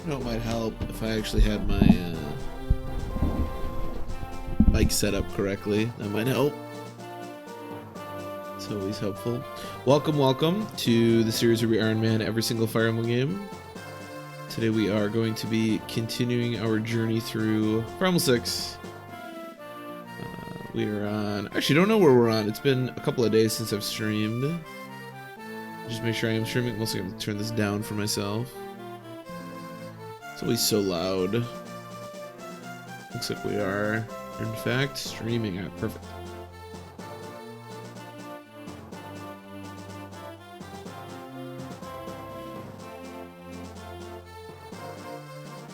You know, it might help if I actually had my mic set up correctly. That might help. It's always helpful. Welcome to the series where we Iron Man every single Fire Emblem game. Today we are going to be continuing our journey through Fire Emblem 6. We are on... Actually, don't know where we're on. It's been a couple of days since I've streamed. Just make sure I am streaming. I'm also going to turn this down for myself. It's always so loud. Looks like we are, in fact, streaming. Perfect.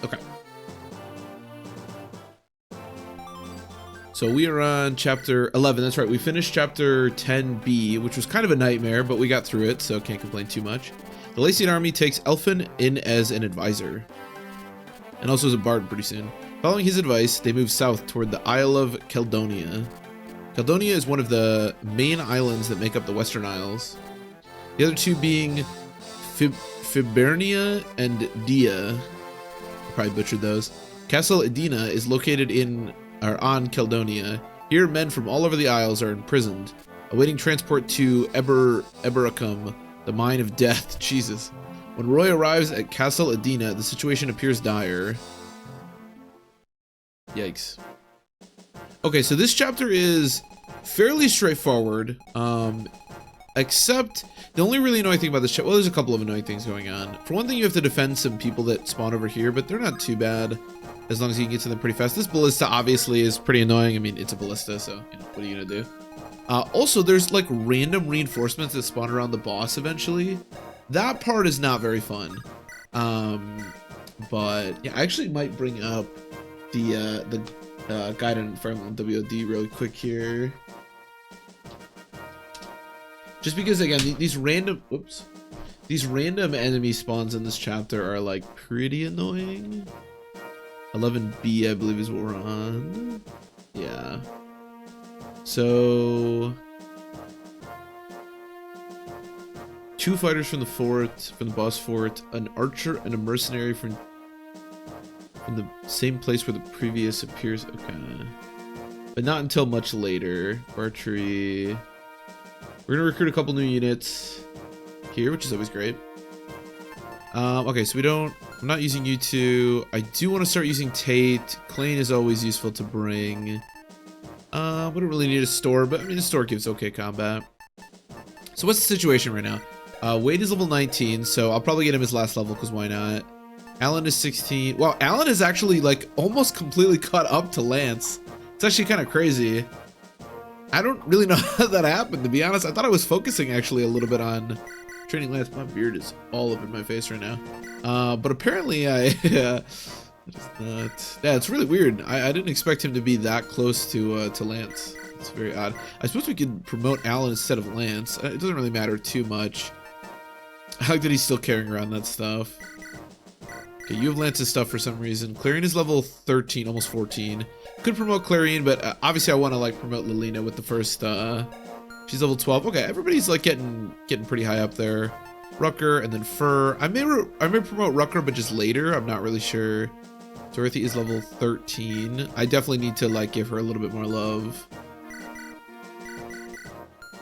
Okay. So we are on chapter 11. That's right. We finished chapter 10b, which was kind of a nightmare, but we got through it, so can't complain too much. The Lycian army takes Elfin in as an advisor, and also as a bard pretty soon. Following his advice, they move south toward the Isle of Caledonia. Caledonia is one of the main islands that make up the Western Isles. The other two being Fibernia and Dia. I probably butchered those. Castle Edina is located on Caledonia. Here, men from all over the Isles are imprisoned, awaiting transport to Eberacum, the Mine of Death. Jesus. When Roy arrives at Castle Edina, the situation appears dire. Yikes. Okay, so this chapter is fairly straightforward, except the only really annoying thing about this chapter, well, there's a couple of annoying things going on. For one thing, you have to defend some people that spawn over here, but they're not too bad as long as you can get to them pretty fast. This ballista obviously is pretty annoying. I mean, it's a ballista, so you know, what are you gonna do? Also, there's like random reinforcements that spawn around the boss eventually. That part is not very fun. But yeah, I actually might bring up the guide on Fire Emblem WOD really quick here. Just because again, these random enemy spawns in this chapter are like pretty annoying. 11B, I believe, is what we're on. Yeah. So 2 fighters from the fort, from the boss fort, an archer and a mercenary from the same place where the previous appears. Okay. But not until much later. Archery. We're gonna recruit a couple new units here, which is always great. Okay, so I'm not using you two. I do want to start using Tate. Clane is always useful to bring. We don't really need a store, but I mean, the store gives okay combat. So what's the situation right now? Wade is level 19, so I'll probably get him his last level, because why not? Alan is 16. Wow, Alan is actually like almost completely caught up to Lance. It's actually kind of crazy. I don't really know how that happened, to be honest. I thought I was focusing actually a little bit on training Lance. My beard is all up in my face right now. But apparently yeah, it's really weird. I didn't expect him to be that close to Lance. It's very odd. I suppose we could promote Alan instead of Lance. It doesn't really matter too much. I like that he's still carrying around that stuff. Okay, you have Lance's stuff for some reason. Clarion is level 13, almost 14. Could promote Clarion, but obviously I want to like promote Lilina with the first. She's level 12. Okay, everybody's like getting pretty high up there. Rucker and then Fur. I may promote Rucker, but just later. I'm not really sure. Dorothy is level 13. I definitely need to like give her a little bit more love.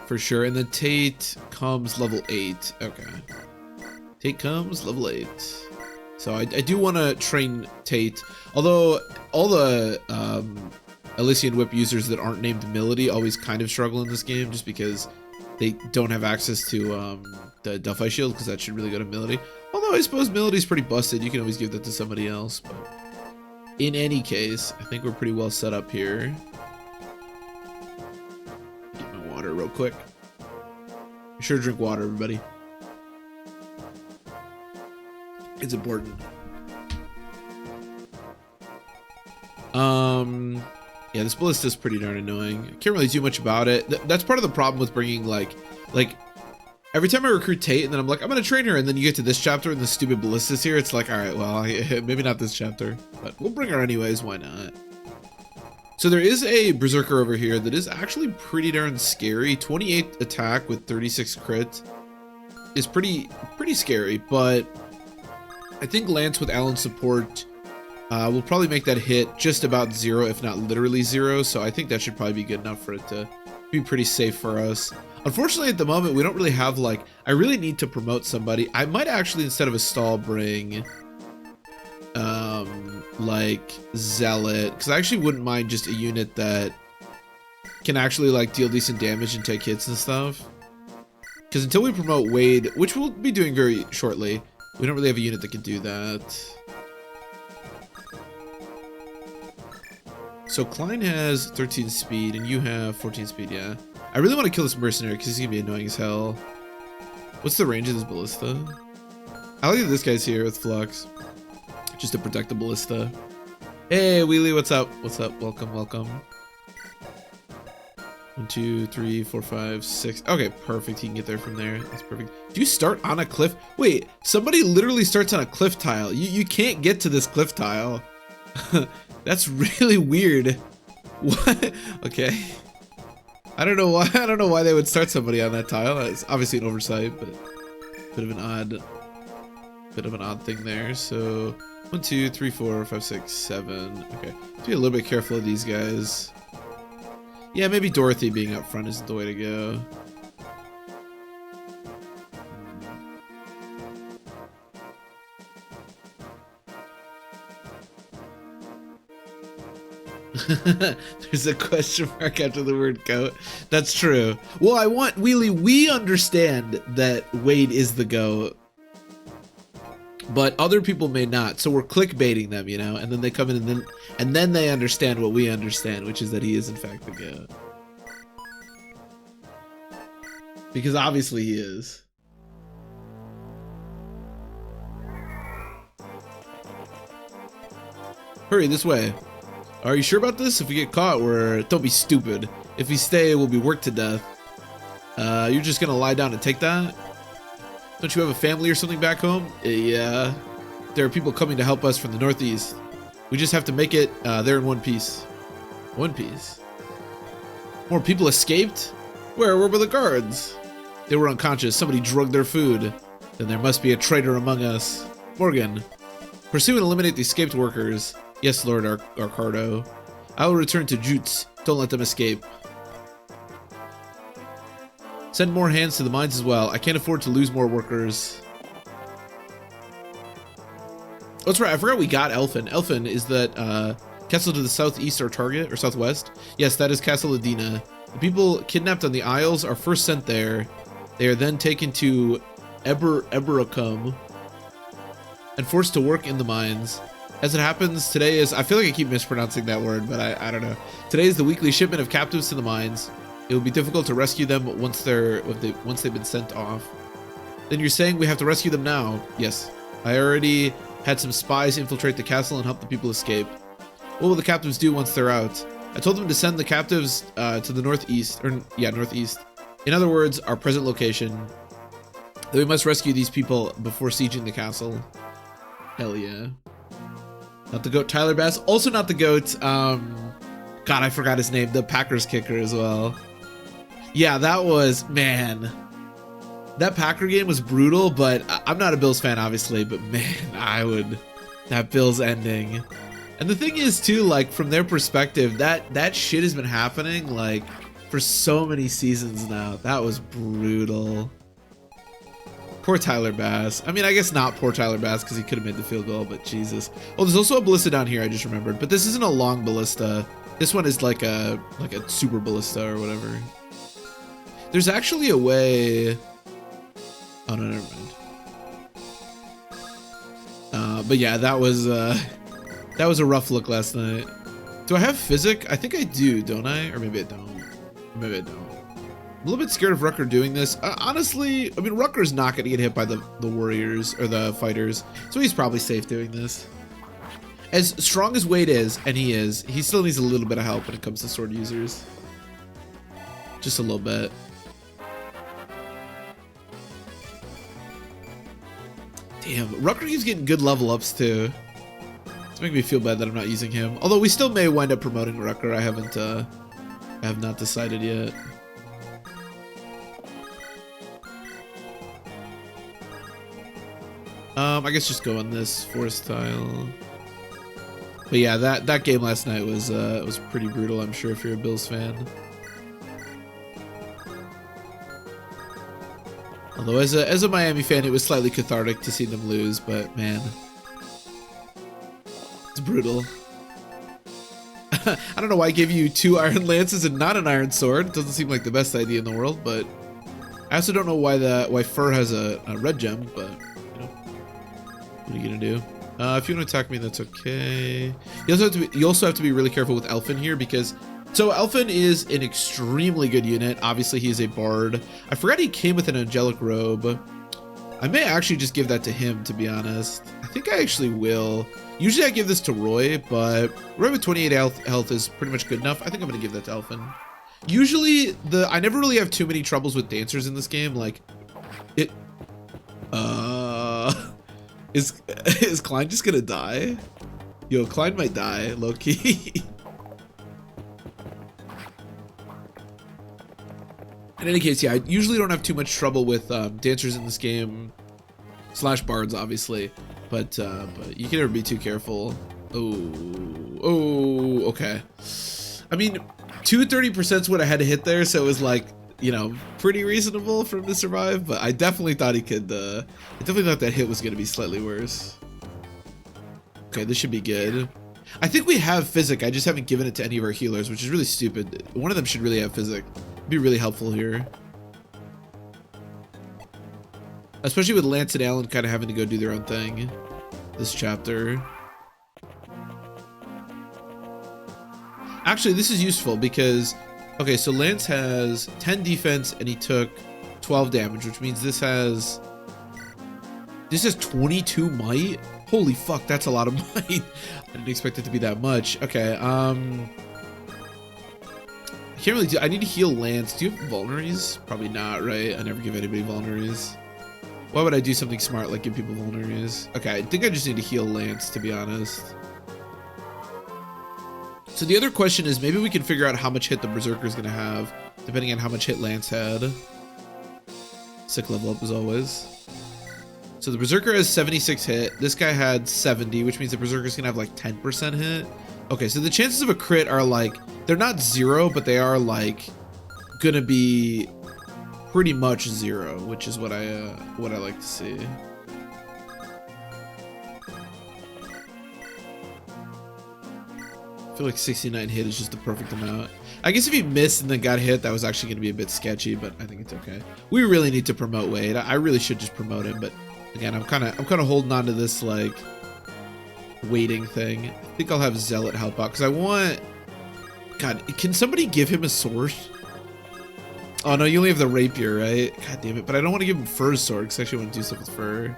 For sure. And then Tate comes level 8. Okay. Tate comes level 8. So I do want to train Tate. Although all the Elysian Whip users that aren't named Melody always kind of struggle in this game just because they don't have access to the Delphi Shield, because that should really go to Melody. Although I suppose Melody's pretty busted. You can always give that to somebody else. But in any case, I think we're pretty well set up here. Get my water real quick. Be sure to drink water, everybody. It's important. Yeah, this ballista is pretty darn annoying. I can't really do much about it. That's part of the problem with bringing like every time I recruit Tate and then I'm like, I'm gonna train her, and then you get to this chapter and the stupid ballista's here. It's like, all right, well, maybe not this chapter, but we'll bring her anyways. Why not? So there is a berserker over here that is actually pretty darn scary. 28 attack with 36 crit is pretty scary, but I think Lance with Alan's support will probably make that hit just about 0, if not literally 0. So I think that should probably be good enough for it to be pretty safe for us. Unfortunately, at the moment, we don't really have, like, I really need to promote somebody. I might actually, instead of a stall, bring like Zealot, because I actually wouldn't mind just a unit that can actually like deal decent damage and take hits and stuff. Because until we promote Wade, which we'll be doing very shortly, we don't really have a unit that can do that. So Klein has 13 speed and you have 14 speed, yeah. I really want to kill this mercenary because he's gonna be annoying as hell. What's the range of this ballista? I like that this guy's here with Flux, just to protect the ballista. Hey Wheelie, what's up? What's up? Welcome, welcome. 1, 2, 3, 4, 5, 6. Okay, perfect. He can get there from there. That's perfect. Do you start on a cliff? Wait, somebody literally starts on a cliff tile. You can't get to this cliff tile. That's really weird. What? Okay. I don't know why they would start somebody on that tile. It's obviously an oversight, but bit of an odd thing there. So 1, 2, 3, 4, 5, 6, 7. Okay. Be a little bit careful of these guys. Yeah, maybe Dorothy being up front isn't the way to go. There's a question mark after the word goat. That's true. Well, I want Wheelie. We understand that Wade is the goat, but other people may not. So we're clickbaiting them, you know, and then they come in and then they understand what we understand, which is that he is in fact the goat. Because obviously he is. Hurry this way. Are you sure about this? If we get caught, don't be stupid. If we stay, we'll be worked to death. You're just gonna lie down and take that? Don't you have a family or something back home? Yeah. There are people coming to help us from the northeast. We just have to make it there in one piece. One piece? More people escaped? Where were the guards? They were unconscious. Somebody drugged their food. Then there must be a traitor among us. Morgan. Pursue and eliminate the escaped workers. Yes, Lord Arcardo. I will return to Jutes. Don't let them escape. Send more hands to the mines as well. I can't afford to lose more workers. Oh, that's right. I forgot we got Elfin. Elfin, is that castle to the southeast our target, or southwest? Yes, that is Castle Adina. The people kidnapped on the Isles are first sent there. They are then taken to Eberacum and forced to work in the mines. As it happens, today is, I feel like I keep mispronouncing that word, but I don't know. Today is the weekly shipment of captives to the mines. It will be difficult to rescue them once they've been sent off. Then you're saying we have to rescue them now? Yes. I already had some spies infiltrate the castle and help the people escape. What will the captives do once they're out? I told them to send the captives to the northeast, northeast. In other words, our present location. That we must rescue these people before sieging the castle. Hell yeah. Not the goat Tyler Bass. Also not the goat, God, I forgot his name. The Packers kicker as well. Yeah, that was, man. That Packer game was brutal, but I'm not a Bills fan, obviously. But man, that Bills ending. And the thing is, too, like, from their perspective, that shit has been happening, like, for so many seasons now. That was brutal. Poor Tyler Bass. I mean, I guess not poor Tyler Bass because he could have made the field goal, but Jesus. Oh, there's also a ballista down here, I just remembered. But this isn't a long ballista. This one is like a super ballista or whatever. There's actually a way... Oh, no, never mind. But yeah, that was a rough look last night. Do I have Physic? I think I do, don't I? Or maybe I don't. Maybe I don't. I'm a little bit scared of Rucker doing this. Honestly, I mean, Rucker's not going to get hit by the warriors or the fighters, so he's probably safe doing this. As strong as Wade is, and he still needs a little bit of help when it comes to sword users. Just a little bit. Damn, Rucker keeps getting good level ups too. It's making me feel bad that I'm not using him. Although we still may wind up promoting Rucker. I have not decided yet. I guess just go on this forest tile. But yeah, that game last night was pretty brutal, I'm sure, if you're a Bills fan. Although as a Miami fan, it was slightly cathartic to see them lose, but man, it's brutal. I don't know why I gave you 2 iron lances and not an iron sword. It doesn't seem like the best idea in the world, but I also don't know why Fur has a red gem, but you know, what are you gonna do? If you want to attack me, that's okay. You also have to be really careful with Elfin here because so Elfin is an extremely good unit. Obviously, he is a bard. I forgot he came with an angelic robe. I may actually just give that to him, to be honest. I think I actually will. Usually I give this to Roy, but Roy with 28 health is pretty much good enough. I think I'm gonna give that to Elfin. Usually I never really have too many troubles with dancers in this game. Like it is Klein just gonna die? Yo, Klein might die, low-key. In any case, yeah, I usually don't have too much trouble with dancers in this game, slash bards, obviously, but you can never be too careful. Oh, okay. I mean, 230% is what I had to hit there, so it was like, you know, pretty reasonable for him to survive, but I definitely thought he could, I definitely thought that hit was going to be slightly worse. Okay, this should be good. I think we have Physic, I just haven't given it to any of our healers, which is really stupid. One of them should really have Physic. It'd be really helpful here. Especially with Lance and Alan kind of having to go do their own thing this chapter. Actually, this is useful because, okay, so Lance has 10 defense and he took 12 damage, which means this has 22 might. Holy fuck, that's a lot of might. I didn't expect it to be that much. Okay, I can't really do, I need to heal Lance. Do you have vulneries? Probably not, right? I never give anybody vulneries. Why would I do something smart like give people vulneries? Okay, I think I just need to heal Lance, to be honest. So the other question is maybe we can figure out how much hit the Berserker is going to have, depending on how much hit Lance had. Sick level up as always. So the Berserker has 76 hit. This guy had 70, which means the Berserker is going to have like 10% hit. Okay, so the chances of a crit are like, they're not 0, but they are like going to be pretty much 0, which is what I like to see. I feel like 69 hit is just the perfect amount. I guess if he missed and then got hit, that was actually going to be a bit sketchy, but I think it's okay. We really need to promote Wade. I really should just promote him, but again, I'm kind of holding on to this like waiting thing. I think I'll have Zealot help out because I want. God, can somebody give him a sword? Oh no, you only have the rapier, right? God damn it! But I don't want to give him Fur's sword because I actually want to do stuff with Fur.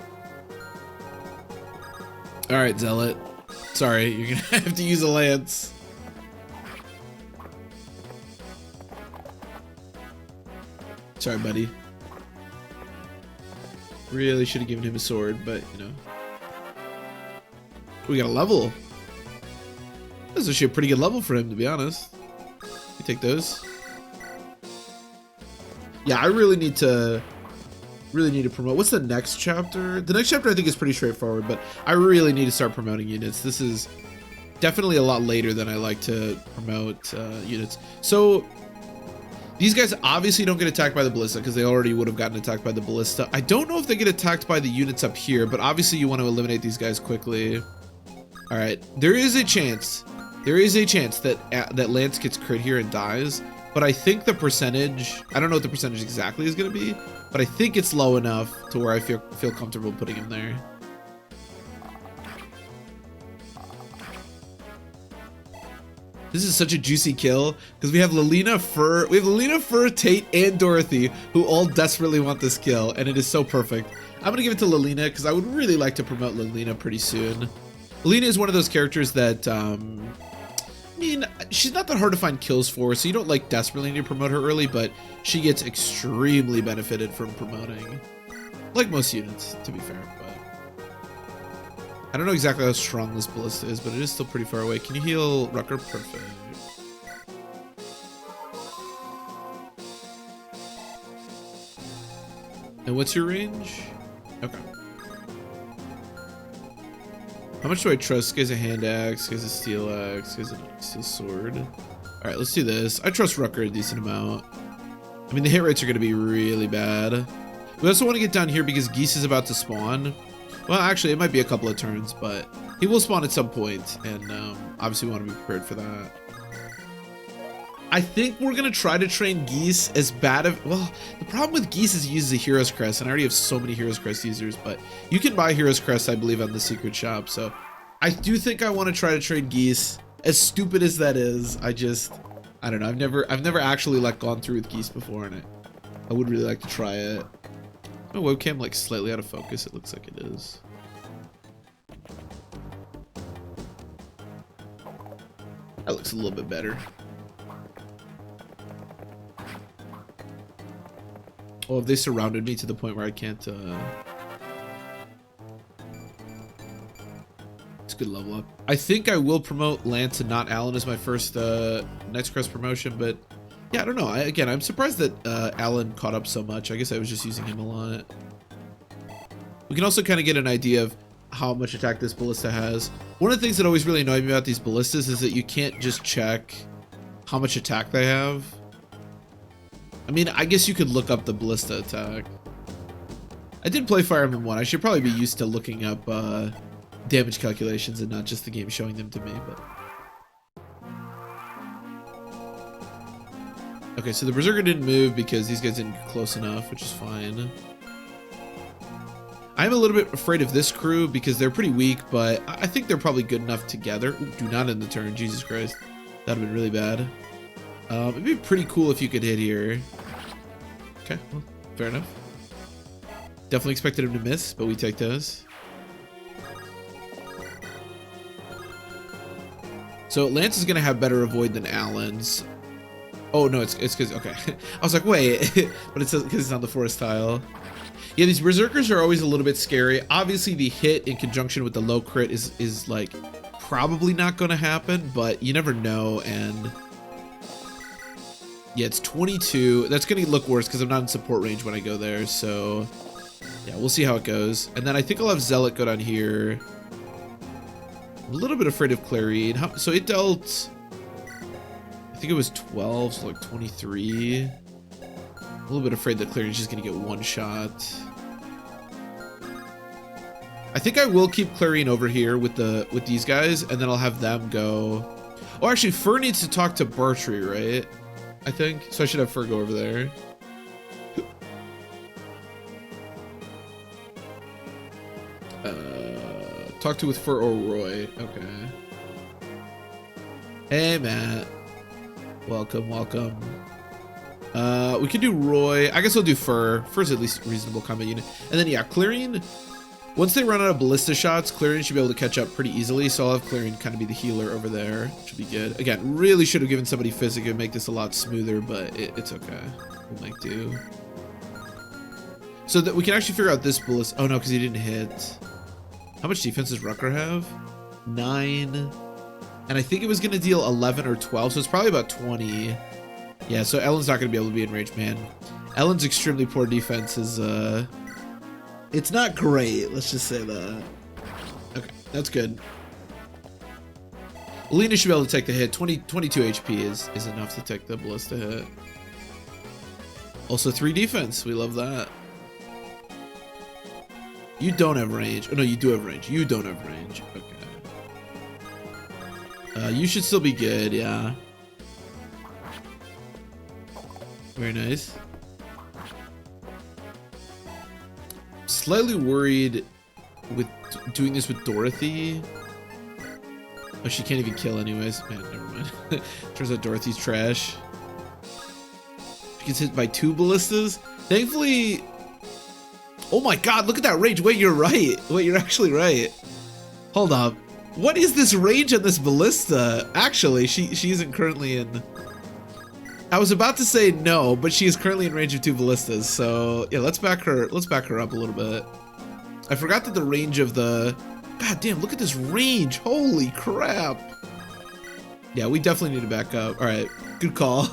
All right, Zealot. Sorry, you're gonna have to use a lance. Sorry, buddy. Really should have given him a sword, but you know. We got a level. This is actually a pretty good level for him, to be honest. You take those. Yeah, I really need to promote. What's the next chapter? The next chapter I think is pretty straightforward, but I really need to start promoting units. This is definitely a lot later than I like to promote units. So these guys obviously don't get attacked by the ballista because they already would have gotten attacked by the ballista. I don't know if they get attacked by the units up here, but obviously you want to eliminate these guys quickly. All right, there is a chance that Lance gets crit here and dies, but I think the percentage, I don't know what the percentage exactly is going to be, but I think it's low enough to where I feel comfortable putting him there. This is such a juicy kill because we have Lelina, Fur, Tate, and Dorothy who all desperately want this kill, and it is so perfect. I'm gonna give it to Lelina because I would really like to promote Lelina pretty soon. Lelina is one of those characters that, I mean, she's not that hard to find kills for, so you don't like desperately need to promote her early, but she gets extremely benefited from promoting, like most units, to be fair. But I don't know exactly how strong this ballista is, but it is still pretty far away. Can you heal Rucker? Perfect. And what's your range? Okay. How much do I trust? This guy's a hand axe, this guy's a steel axe, this guy's a steel sword. Alright, let's do this. I trust Rucker a decent amount. I mean, the hit rates are going to be really bad. We also want to get down here because Geese is about to spawn. Well, actually, it might be a couple of turns, but he will spawn at some point, and obviously we want to be prepared for that. I think we're going to try to train Geese as bad of... Well, the problem with Geese is he uses a Hero's Crest, and I already have so many Hero's Crest users, but you can buy Hero's Crest, I believe, on the secret shop, so I do think I want to try to train Geese. As stupid as that is, I don't know. I've never actually like gone through with Geese before, and I would really like to try it. My webcam like slightly out of focus. It looks like it is. That looks a little bit better. Oh, have they surrounded me to the point where I can't, it's a good level up. I think I will promote Lance and not Alan as my first, Next Crest promotion, but yeah, I don't know. Again, I'm surprised that, Alan caught up so much. I guess I was just using him a lot. We can also kind of get an idea of how much attack this ballista has. One of the things that always really annoyed me about these ballistas is that you can't just check how much attack they have. I mean, I guess you could look up the ballista attack. I did play Fire Emblem 1. I should probably be used to looking up damage calculations and not just the game showing them to me, but... Okay, so the Berserker didn't move because these guys didn't get close enough, which is fine. I'm a little bit afraid of this crew because they're pretty weak, but I think they're probably good enough together. Ooh, do not end the turn, Jesus Christ. That would have been really bad. It'd be pretty cool if you could hit here. Okay, well, fair enough. Definitely expected him to miss, but we take those. So Lance is gonna have better avoid than Alan's. Oh no, it's because, okay. I was like, wait, but it's because it's on the forest tile. Yeah, these Berserkers are always a little bit scary. Obviously the hit in conjunction with the low crit is like probably not gonna happen, but you never know. And yeah, it's 22. That's gonna look worse because I'm not in support range when I go there, so yeah, we'll see how it goes. And then I think I'll have Zealot go down here. I'm a little bit afraid of Clarine. So it dealt, I think it was 12, so like 23. A little bit afraid that Clarine's just gonna get one shot. I think I will keep Clarine over here with these guys, and then I'll have them go. Oh, actually, Fur needs to talk to Bartrey, right? I think so. I should have Fur go over there. Talk to with Fur or Roy. Okay. Hey, Matt. Welcome, welcome. We could do Roy. I guess I'll do Fur. Fur's at least a reasonable combat unit. And then, yeah, Clarine. Once they run out of ballista shots, Clarine should be able to catch up pretty easily. So I'll have Clarine kind of be the healer over there. Which will be good. Again, really should have given somebody Physic. It would make this a lot smoother, but it's okay. We'll make do. So that we can actually figure out this ballista. Oh, no, because he didn't hit. How much defense does Rucker have? 9. And I think it was going to deal 11 or 12. So it's probably about 20. Yeah, so Ellen's not going to be able to be in range, man. Ellen's extremely poor defense is, it's not great. Let's just say that. Okay, that's good. Alina should be able to take the hit. 22 HP is enough to take the ballista hit. Also 3 defense. We love that. You don't have range. Oh, no, you do have range. You don't have range. Okay. You should still be good, yeah. Very nice. Slightly worried with doing this with Dorothy. Oh, she can't even kill anyways. Man, never mind. Turns out Dorothy's trash. She gets hit by 2 ballistas. Thankfully... Oh my god, look at that range. Wait, you're right. Wait, you're actually right. Hold up. What is this range on this ballista? Actually, she isn't currently in... I was about to say no, but she is currently in range of 2 ballistas. So yeah, let's back her up a little bit. I forgot that the range of the... God damn, look at this range. Holy crap. Yeah, we definitely need to back up. All right, good call.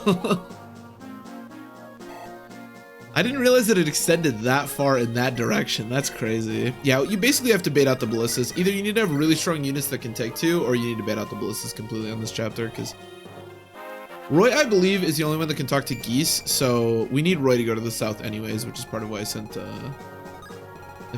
I didn't realize that it extended that far in that direction. That's crazy. Yeah, you basically have to bait out the ballistas. Either you need to have really strong units that can take 2, or you need to bait out the ballistas completely on this chapter, because Roy, I believe, is the only one that can talk to geese, so we need Roy to go to the south anyways, which is part of why I sent, I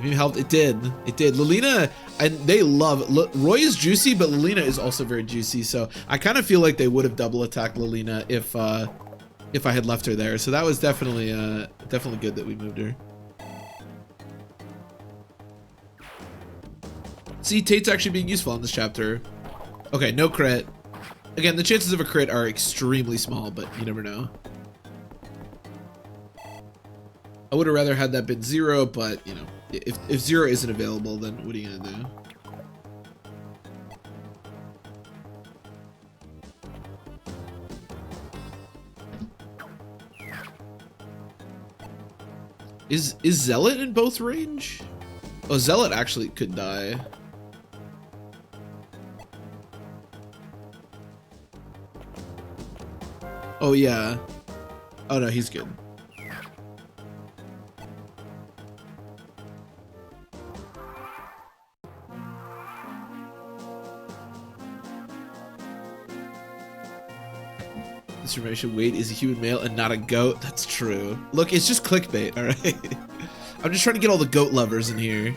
mean, helped. It did. It did. Lilina, and they love, Roy is juicy, but Lilina is also very juicy, so I kind of feel like they would have double attacked Lilina if I had left her there. So that was definitely definitely good that we moved her. See, Tate's actually being useful in this chapter. Okay, no crit. Again, the chances of a crit are extremely small, but you never know. I would have rather had that been 0, but you know, if 0 isn't available, then what are you gonna do? Is Zealot in both range? Oh, Zealot actually could die. Oh yeah. Oh no, he's good. This information, Wade is a human male and not a goat. That's true. Look, it's just clickbait, all right? I'm just trying to get all the goat lovers in here.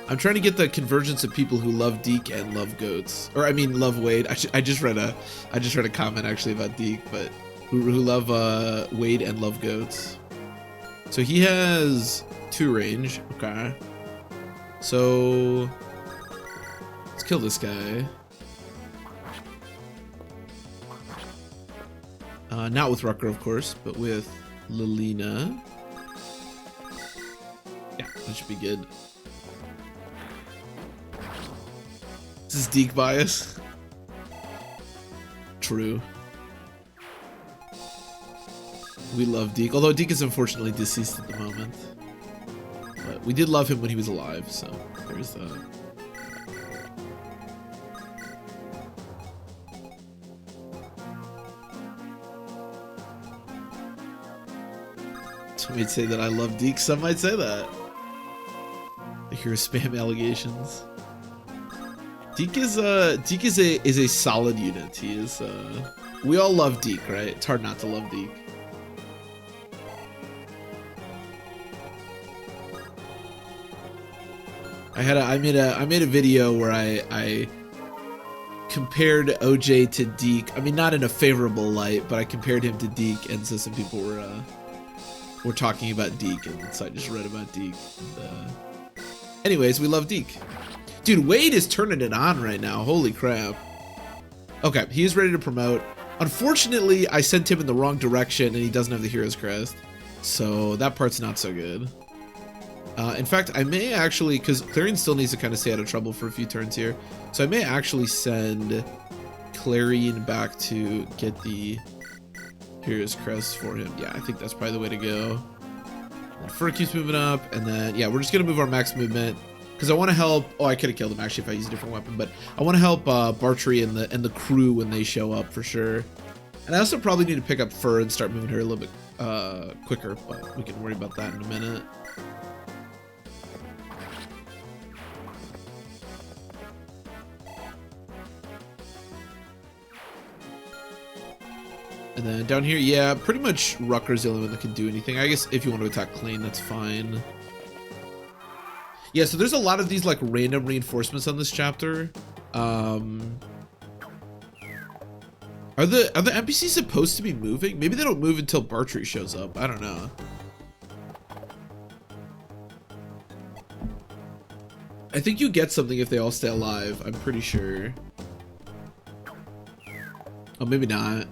I'm trying to get the convergence of people who love Deke and love goats, or I mean love Wade. I just read a comment actually about Deke, but who love Wade and love goats. So he has 2 range. Okay. So let's kill this guy. Not with Rucker, of course, but with Lilina. Yeah, that should be good. This is Deke bias. True. We love Deke, although Deke is unfortunately deceased at the moment. But we did love him when he was alive, so there's that. Some might say that I love Deke, some might say that. I hear spam allegations. Deke is a solid unit. He is we all love Deke, right? It's hard not to love Deke. I made a video where I compared OJ to Deke. I mean, not in a favorable light, but I compared him to Deke, and so some people were talking about Deke, and so I just read about Deke. And, anyways, we love Deke. Dude, Wade is turning it on right now. Holy crap. Okay, he is ready to promote. Unfortunately, I sent him in the wrong direction, and he doesn't have the Hero's Crest. So that part's not so good. In fact, I may actually, because Clarion still needs to kind of stay out of trouble for a few turns here. So I may actually send Clarion back to get the Hero's Crest for him. Yeah, I think that's probably the way to go. And Fur keeps moving up, and then, yeah, we're just going to move our max movement. Because I want to help. Oh, I could have killed him actually if I used a different weapon, but I want to help Bartrey and the crew when they show up for sure. And I also probably need to pick up Fur and start moving her a little bit quicker, but we can worry about that in a minute. And then down here, yeah, pretty much Rucker's the only one that can do anything. I guess if you want to attack Klain, that's fine. Yeah, so there's a lot of these like random reinforcements on this chapter. Are the NPCs supposed to be moving? Maybe they don't move until Bartrey shows up. I don't know. I think you get something if they all stay alive. I'm pretty sure. Oh, maybe not.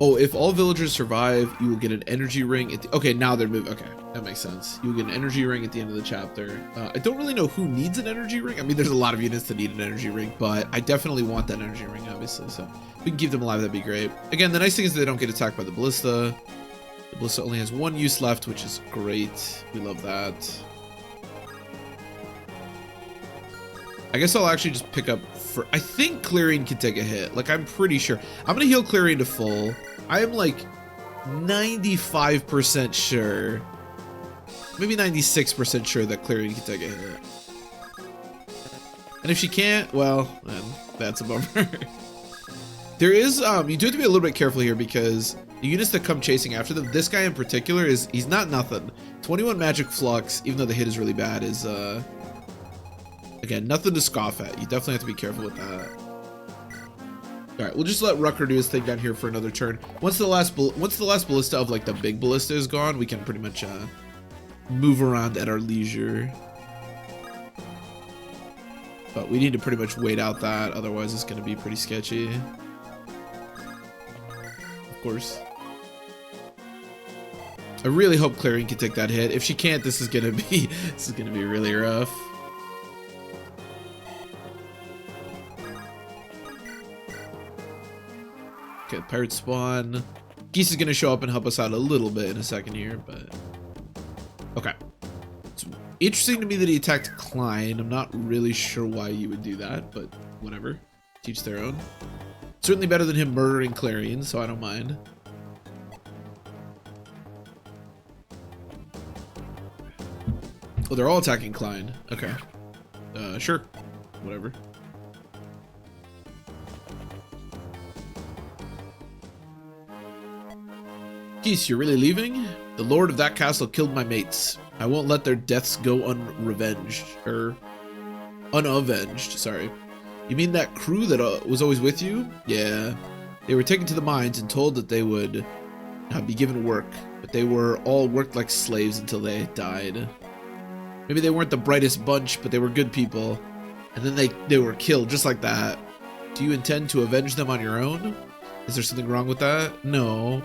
Oh, if all villagers survive, you will get an energy ring. Okay, now they're moving. Okay, that makes sense. You will get an energy ring at the end of the chapter. I don't really know who needs an energy ring. I mean, there's a lot of units that need an energy ring, but I definitely want that energy ring, obviously. So if we can keep them alive, that'd be great. Again, the nice thing is they don't get attacked by the ballista. The ballista only has 1 use left, which is great. We love that. I guess I'll actually just pick up for, I think Clarion can take a hit. Like, I'm pretty sure. I'm gonna heal Clarion to full. I am like 95% sure, maybe 96% sure that Clarion can take a hit. And if she can't, well, then that's a bummer. There is, you do have to be a little bit careful here because the units that come chasing after them, this guy in particular he's not nothing. 21 magic flux, even though the hit is really bad, is, again, nothing to scoff at. You definitely have to be careful with that. All right, we'll just let Rucker do his thing down here for another turn. Once the last ballista of like the big ballista is gone, we can pretty much move around at our leisure. But we need to pretty much wait out that, otherwise it's going to be pretty sketchy. Of course. I really hope Clarion can take that hit. If she can't, this is going to be really rough. Okay, pirate spawn. Geese is going to show up and help us out a little bit in a second here, but okay. It's interesting to me that he attacked Klein. I'm not really sure why you would do that, but whatever. Teach their own. Certainly better than him murdering Clarion, so I don't mind. Oh, they're all attacking Klein. Okay. Sure. Whatever. Geese, you're really leaving? The lord of that castle killed my mates. I won't let their deaths go unavenged. Sorry. You mean that crew that was always with you? Yeah. They were taken to the mines and told that they would be given work, but they were all worked like slaves until they died. Maybe they weren't the brightest bunch, but they were good people. And then they were killed just like that. Do you intend to avenge them on your own? Is there something wrong with that? No.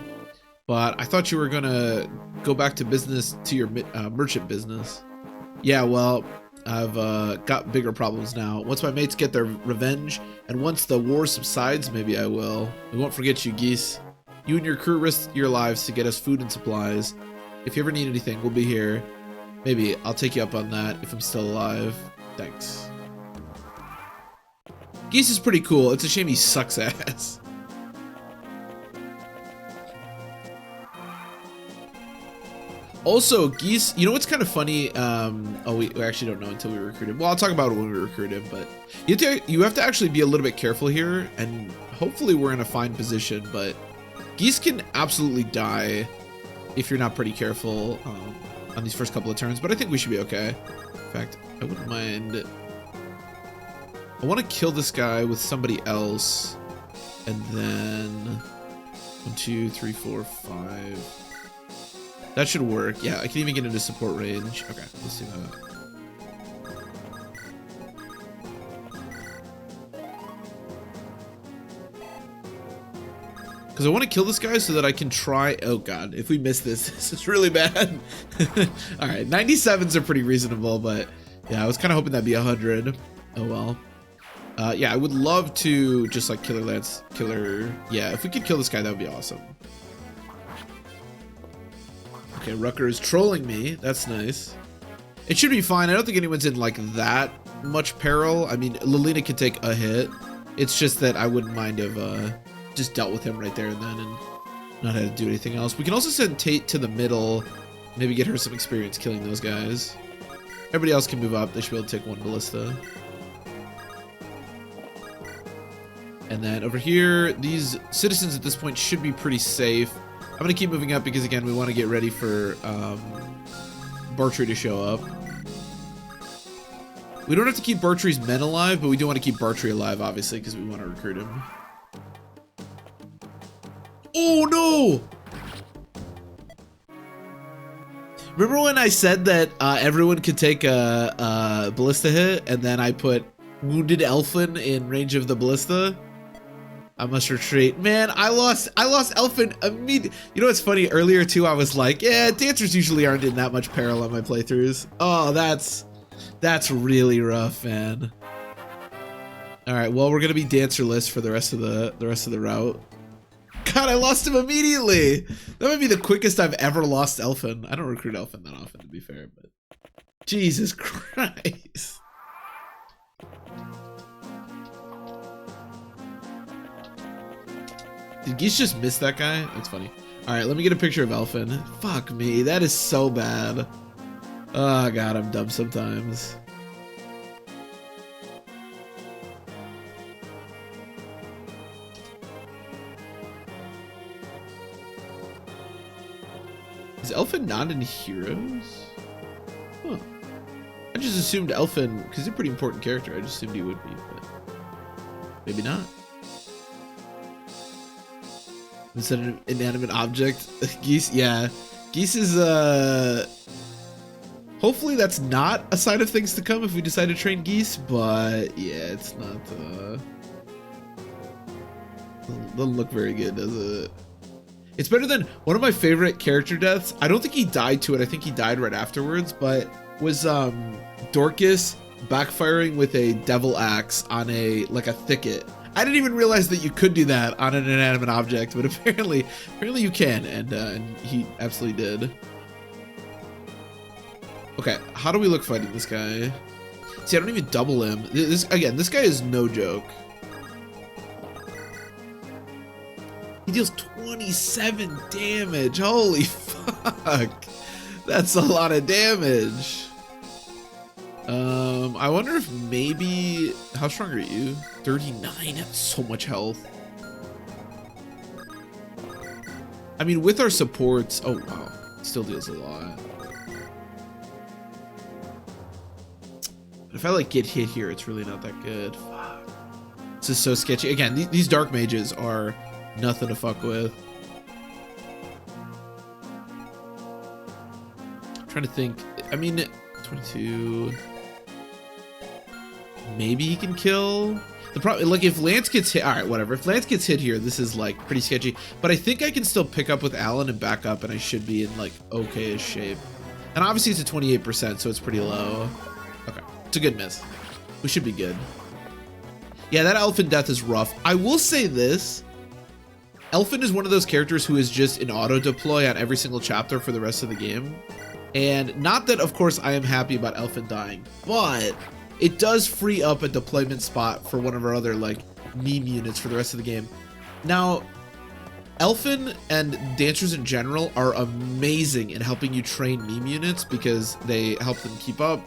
But I thought you were gonna go back to business, to your merchant business. Yeah, well, I've got bigger problems now. Once my mates get their revenge, and once the war subsides, maybe I will. We won't forget you, Geese. You and your crew risked your lives to get us food and supplies. If you ever need anything, we'll be here. Maybe I'll take you up on that if I'm still alive. Thanks. Geese is pretty cool. It's a shame he sucks ass. Also, Geese, you know what's kind of funny? Oh, we actually don't know until we recruit him. Well, I'll talk about it when we recruit him, but you have to actually be a little bit careful here, and hopefully we're in a fine position, but Geese can absolutely die if you're not pretty careful on these first couple of turns, but I think we should be okay. In fact, I wouldn't mind. I want to kill this guy with somebody else, and then 1, 2, 3, 4, 5. That should work. Yeah, I can even get into support range. Okay, let's do that. Because I want to kill this guy so that I can try... Oh god, if we miss this, this is really bad. Alright, 97s are pretty reasonable, but yeah, I was kind of hoping that'd be 100. Oh well. Yeah, I would love to just like Killer Lance, Yeah, if we could kill this guy, that would be awesome. Okay, Rucker is trolling me. That's nice. It should be fine. I don't think anyone's in like that much peril. I mean, Lilina could take a hit. It's just that I wouldn't mind if just dealt with him right there and then and not had to do anything else. We can also send Tate to the middle. Maybe get her some experience killing those guys. Everybody else can move up. They should be able to take 1 ballista. And then over here, these citizens at this point should be pretty safe. I'm going to keep moving up because, again, we want to get ready for Bartrey to show up. We don't have to keep Bartrey's men alive, but we do want to keep Bartrey alive, obviously, because we want to recruit him. Oh, no! Remember when I said that everyone could take a ballista hit, and then I put Wounded Elfin in range of the ballista? I must retreat. Man, I lost Elfin immediately. You know what's funny? Earlier too, I was like, yeah, dancers usually aren't in that much peril on my playthroughs. Oh, that's really rough, man. All right, well, we're gonna be dancerless for the rest of the route. God, I lost him immediately. That might be the quickest I've ever lost Elfin. I don't recruit Elfin that often, to be fair, but Jesus Christ. Did Geese just miss that guy? That's funny. All right, let me get a picture of Elfin. Fuck me, that is so bad. Oh god, I'm dumb sometimes. Is Elfin not in Heroes? Huh. I just assumed Elfin, because he's a pretty important character, I just assumed he would be, but maybe not. Instead of an inanimate object, Geese, yeah. Geese is, hopefully that's not a sign of things to come if we decide to train Geese, but yeah, it's not, doesn't look very good, does it? It's better than one of my favorite character deaths. I don't think he died to it. I think he died right afterwards, but was Dorcas backfiring with a devil axe on a thicket. I didn't even realize that you could do that on an inanimate object, but apparently you can, and he absolutely did. Okay, how do we look fighting this guy? See, I don't even double him. This guy is no joke. He deals 27 damage. Holy fuck. That's a lot of damage. I wonder if maybe... How strong are you? 39. That's so much health. I mean, with our supports... Oh, wow. Still deals a lot. But if I, get hit here, it's really not that good. Fuck. This is so sketchy. Again, these dark mages are... nothing to fuck with. I'm trying to think. I mean, 22. Maybe he can kill. The problem, if Lance gets hit, all right, whatever. If Lance gets hit here, this is pretty sketchy. But I think I can still pick up with Alan and back up, and I should be in okay-ish shape. And obviously it's a 28%, so it's pretty low. Okay, it's a good miss. We should be good. Yeah, that Elfin death is rough. I will say this. Elfin is one of those characters who is just an auto deploy on every single chapter for the rest of the game. And not that, of course, I am happy about Elfin dying, but it does free up a deployment spot for one of our other, meme units for the rest of the game. Now, Elfin and Dancers in general are amazing in helping you train meme units because they help them keep up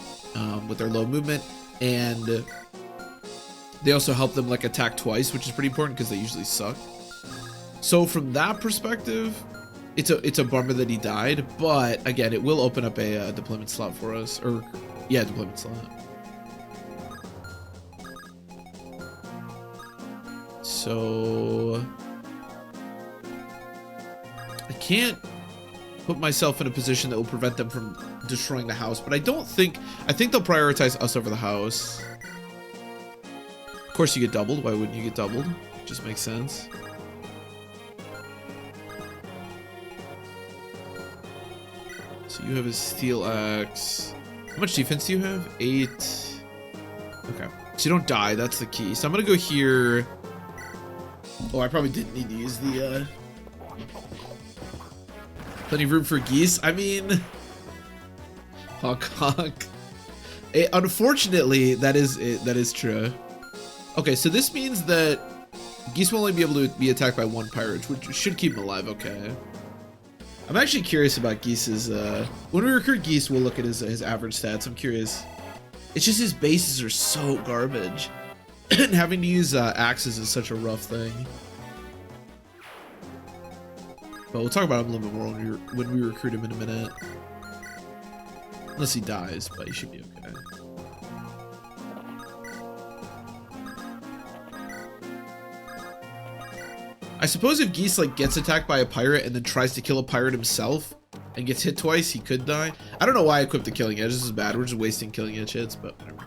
with their low movement, and they also help them, attack twice, which is pretty important because they usually suck. So from that perspective, it's a bummer that he died, but again, it will open up a deployment slot for us, or yeah, deployment slot. So I can't put myself in a position that will prevent them from destroying the house, but I think they'll prioritize us over the house. Of course, you get doubled. Why wouldn't you get doubled? It just makes sense. So you have a steel axe. How much defense do you have? 8. Okay. So you don't die. That's the key. So I'm going to go here. Oh, I probably didn't need to use the... Plenty of room for geese. I mean... Honk honk. Unfortunately, that is true. Okay, so this means that geese will only be able to be attacked by one pirate, which should keep him alive, okay. I'm actually curious about Geese's, when we recruit Geese, we'll look at his average stats. I'm curious. It's just his bases are so garbage. And having to use axes is such a rough thing. But we'll talk about him a little bit more when we recruit him in a minute. Unless he dies, but he should be okay. I suppose if Geese gets attacked by a pirate and then tries to kill a pirate himself and gets hit twice, he could die. I don't know why I equipped the killing edge. This is bad. We're just wasting killing edge hits, but whatever.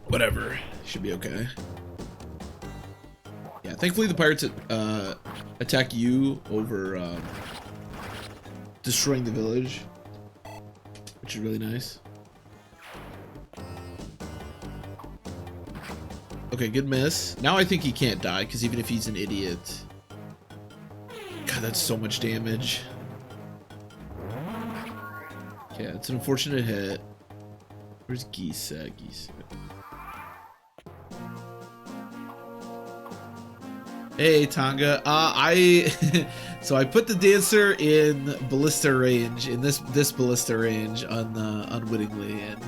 Whatever. Should be okay. Yeah, thankfully the pirates attack you over destroying the village, which is really nice. Okay, good miss. Now I think he can't die, because even if he's an idiot... God, that's so much damage. Yeah, it's an unfortunate hit. Where's Geese at? Geese. Hey Tonga, so I put the dancer in ballista range, in this ballista range unwittingly, and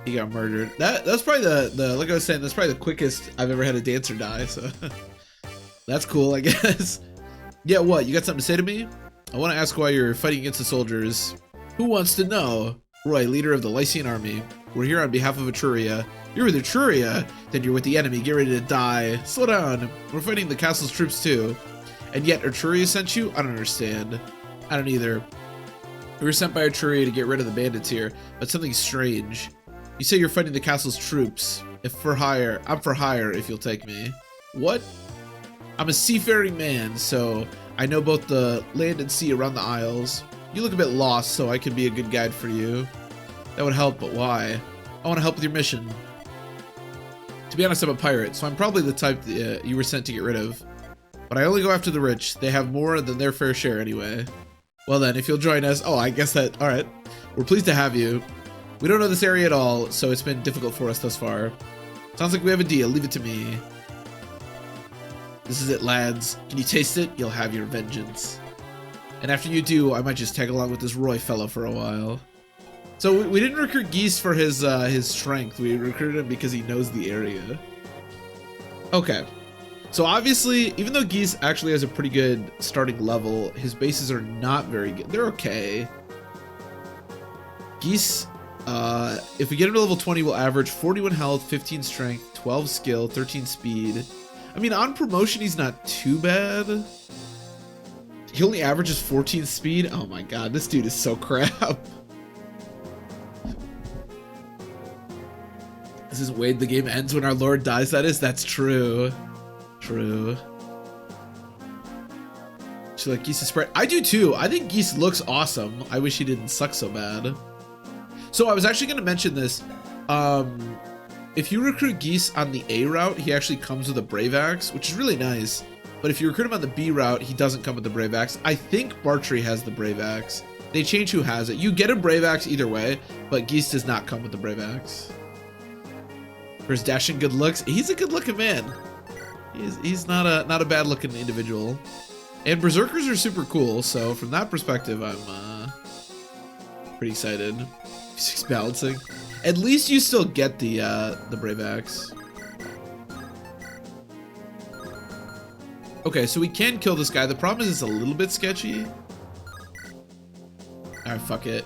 he got murdered. That's probably the like I was saying, that's probably the quickest I've ever had a dancer die. So that's cool, I guess. Yeah, what? You got something to say to me? I want to ask why you're fighting against the soldiers. Who wants to know? Roy, leader of the Lycian army. We're here on behalf of Etruria. You're with Etruria? Then you're with the enemy. Get ready to die. Slow down. We're fighting the castle's troops too. And yet Etruria sent you? I don't understand. I don't either. We were sent by Etruria to get rid of the bandits here, but something's strange. You say you're fighting the castle's troops. If for hire, I'm for hire if you'll take me. What? I'm a seafaring man, so I know both the land and sea around the Isles. You look a bit lost, so I can be a good guide for you. That would help, but why? I want to help with your mission. To be honest, I'm a pirate, so I'm probably the type that, you were sent to get rid of. But I only go after the rich. They have more than their fair share anyway. Well then, if you'll join us... Oh, I guess that... Alright. We're pleased to have you. We don't know this area at all, so it's been difficult for us thus far. Sounds like we have a deal. Leave it to me. This is it, lads. Can you taste it? You'll have your vengeance. And after you do, I might just tag along with this Roy fellow for a while. So we didn't recruit Geese for his strength. We recruited him because he knows the area. Okay. So obviously, even though Geese actually has a pretty good starting level, his bases are not very good. They're okay. Geese, if we get him to level 20, we'll average 41 health, 15 strength, 12 skill, 13 speed. I mean, on promotion, he's not too bad. He only averages 14 speed. Oh my god, this dude is so crap. This is Wade, the game ends when our lord dies, that is? That's true. True. Should like Geese spread? I do too. I think Geese looks awesome. I wish he didn't suck so bad. So I was actually going to mention this. If you recruit Geese on the A route, he actually comes with a Brave Axe, which is really nice. But if you recruit him on the B route, he doesn't come with the Brave Axe. I think Bartrey has the Brave Axe. They change who has it. You get a Brave Axe either way, but Geese does not come with the Brave Axe. For his dashing good looks, he's a good-looking man. He's not a bad-looking individual. And Berserkers are super cool, so from that perspective, I'm pretty excited. Six balancing. At least you still get the Brave Axe. Okay, so we can kill this guy. The problem is it's a little bit sketchy. Alright, fuck it.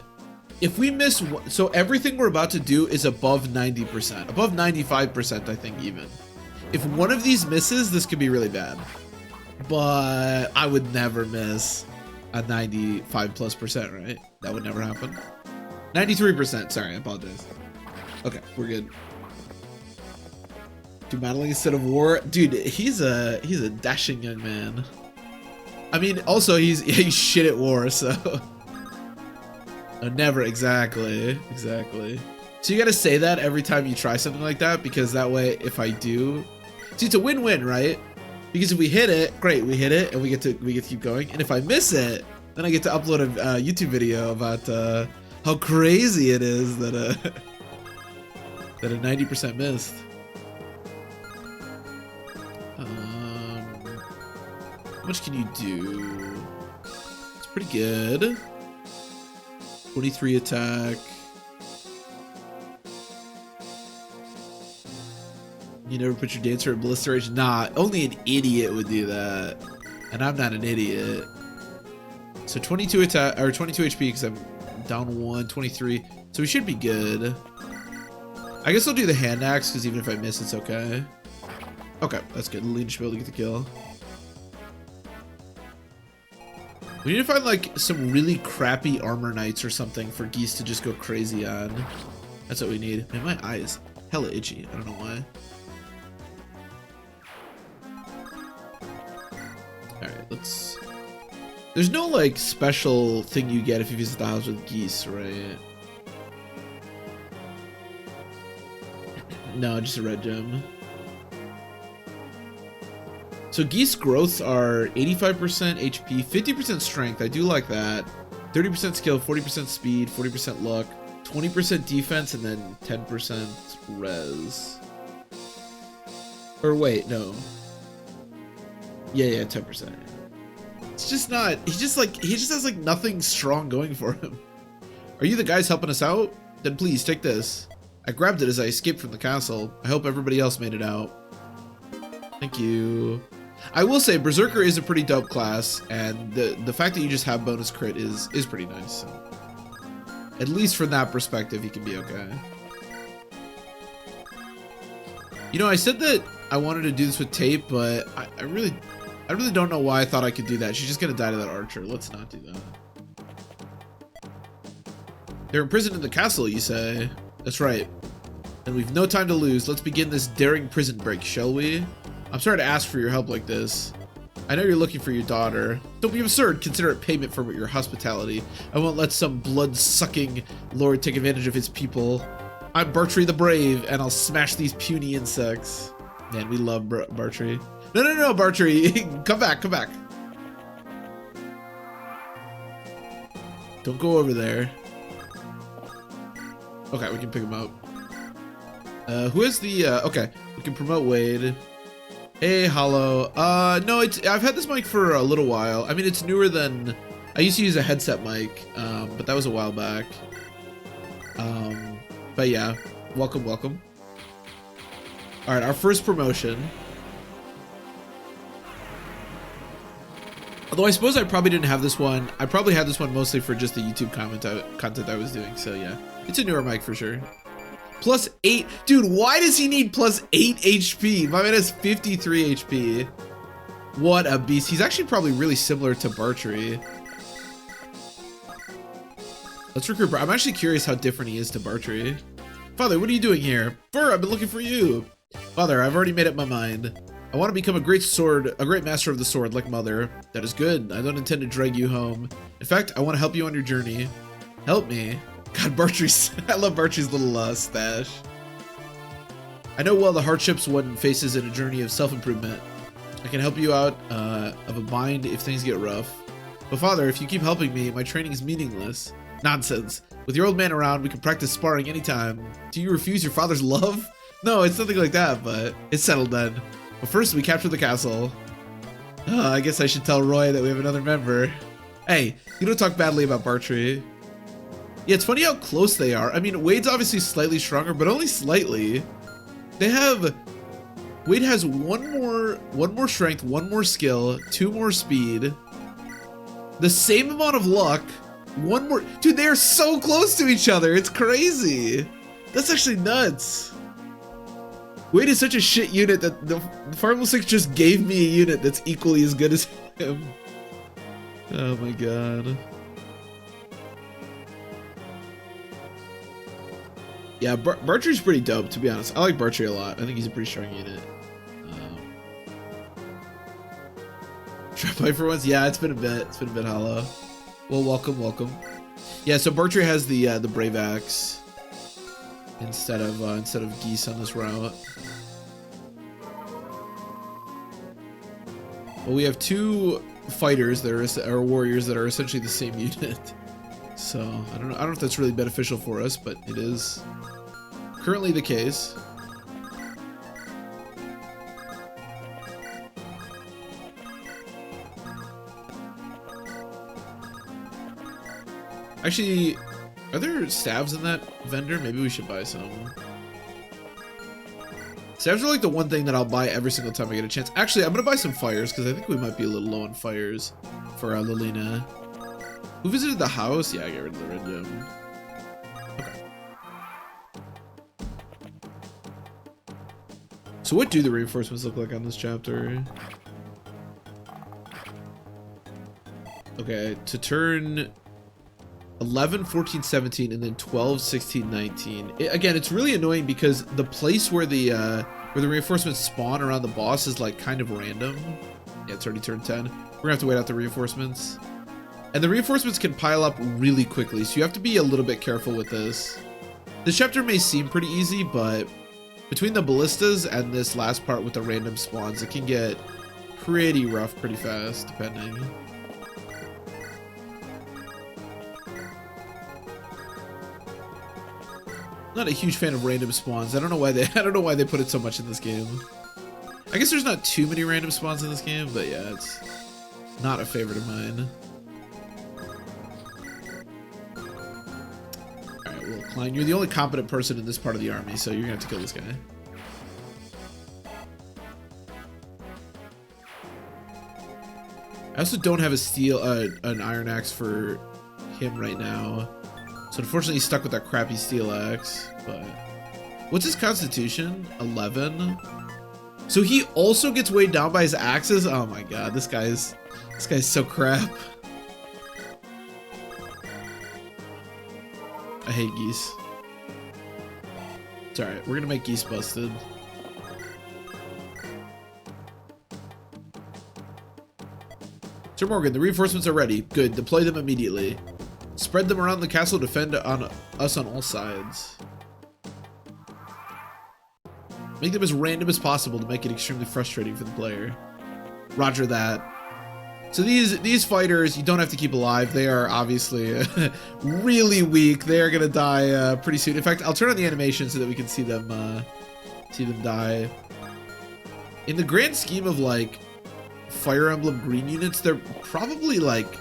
If we miss one, so everything we're about to do is above 90%. Above 95%, I think, even. If one of these misses, this could be really bad. But I would never miss a 95+%, right? That would never happen. 93%, sorry, I apologize. Okay, we're good. Do battling instead of war? Dude, he's a dashing young man. I mean, also he's shit at war, so never exactly. So you gotta say that every time you try something like that, because that way if I do, see, it's a win-win, right? Because if we hit it, great, we hit it and we get to keep going. And if I miss it, then I get to upload a YouTube video about how crazy it is that that a 90% missed. How much can you do? It's pretty good. 23 attack. You never put your dancer in ballista range? Nah, only an idiot would do that. And I'm not an idiot. So 22 attack, or 22 HP because I'm down 1, 23. So we should be good. I guess I'll do the hand axe because even if I miss, it's okay. Okay, that's good. Lean should be able to get the kill. We need to find like some really crappy armor knights or something for Geese to just go crazy on. That's what we need. Man, my eye is hella itchy. I don't know why. Alright, let's... There's no like special thing you get if you visit the house with Geese, right? No, just a red gem. So Geese growths are 85% HP, 50% strength. I do like that. 30% skill, 40% speed, 40% luck, 20% defense, and then 10% res. Or wait, no. Yeah, 10%. It's just not, he just has like nothing strong going for him. Are you the guys helping us out? Then please take this. I grabbed it as I escaped from the castle. I hope everybody else made it out. Thank you. I will say Berserker is a pretty dope class, and the fact that you just have bonus crit is pretty nice. So. At least from that perspective, he can be okay. You know, I said that I wanted to do this with tape, but I really don't know why I thought I could do that. She's just gonna die to that archer. Let's not do that. They're imprisoned in the castle, you say? That's right. And we've no time to lose. Let's begin this daring prison break, shall we? I'm sorry to ask for your help like this. I know you're looking for your daughter. Don't be absurd. Consider it payment for your hospitality. I won't let some blood-sucking lord take advantage of his people. I'm Bartrey the Brave, and I'll smash these puny insects. Man, we love Bartrey. No, Bartrey. Come back. Don't go over there. Okay, we can pick him up. Who is the, okay, we can promote Wade. Hey, Hollow. No, I've had this mic for a little while. I mean, it's newer than, I used to use a headset mic, but that was a while back. But yeah, welcome. All right, our first promotion. Although I suppose I probably didn't have this one. I probably had this one mostly for just the YouTube content I was doing. So yeah, it's a newer mic for sure. Plus 8. Dude, why does he need plus 8 HP? My man has 53 HP. What a beast. He's actually probably really similar to Bartrey. Let's recruit. I'm actually curious how different he is to Bartrey. Father, what are you doing here? Burr, I've been looking for you. Father, I've already made up my mind. I want to become a great master of the sword like Mother. That is good. I don't intend to drag you home. In fact, I want to help you on your journey. Help me. God, Bartrey's, I love Bartrey's little stash. I know well the hardships one faces in a journey of self-improvement. I can help you out of a bind if things get rough. But Father, if you keep helping me, my training is meaningless. Nonsense. With your old man around, we can practice sparring anytime. Do you refuse your father's love? No, it's nothing like that, but it's settled then. But first, we capture the castle. I guess I should tell Roy that we have another member. Hey, you don't talk badly about Bartrey. Yeah, it's funny how close they are. I mean, Wade's obviously slightly stronger, but only slightly. Wade has one more strength, one more skill, 2 more speed, the same amount of luck, 1 more. Dude, they are so close to each other. It's crazy. That's actually nuts. Wade is such a shit unit that the Fire Emblem 6 just gave me a unit that's equally as good as him. Oh my god. Yeah, Bartrey's pretty dope, to be honest. I like Bartrey a lot. I think he's a pretty strong unit. Drop by for once? Yeah, it's been a bit. It's been a bit hollow. Well, welcome. Yeah, so Bartrey has the Brave Axe instead of Geese on this route. Well, we have 2 fighters that are warriors that are essentially the same unit. So I don't know if that's really beneficial for us, but it is currently the case. Actually, are there staves in that vendor? Maybe we should buy some. Staves are like the one thing that I'll buy every single time I get a chance. Actually, I'm gonna buy some fires because I think we might be a little low on fires for Lilina. Who visited the house? Yeah, I got rid of the red gem. Okay. So what do the reinforcements look like on this chapter? Okay, to turn 11, 14, 17, and then 12, 16, 19. Again, it's really annoying because the place where the reinforcements spawn around the boss is like kind of random. Yeah, it's already turned 10. We're gonna have to wait out the reinforcements. And the reinforcements can pile up really quickly, so you have to be a little bit careful with this. This chapter may seem pretty easy, but between the ballistas and this last part with the random spawns, it can get pretty rough pretty fast, depending. Not a huge fan of random spawns. I don't know why they put it so much in this game. I guess there's not too many random spawns in this game, but yeah, it's not a favorite of mine. Alright, well, Klein, you're the only competent person in this part of the army, so you're gonna have to kill this guy. I also don't have a steel, an iron axe for him right now. So unfortunately he's stuck with that crappy steel axe, but... What's his constitution? 11? So he also gets weighed down by his axes? Oh my god, this guy's so crap. I hate geese. It's alright, we're gonna make geese busted. Sir Morgan, the reinforcements are ready. Good, deploy them immediately. Spread them around the castle to defend on us on all sides. Make them as random as possible to make it extremely frustrating for the player. Roger that. So these fighters, you don't have to keep alive. They are obviously really weak. They are gonna die pretty soon. In fact, I'll turn on the animation so that we can see them die. In the grand scheme of like Fire Emblem green units, they're probably like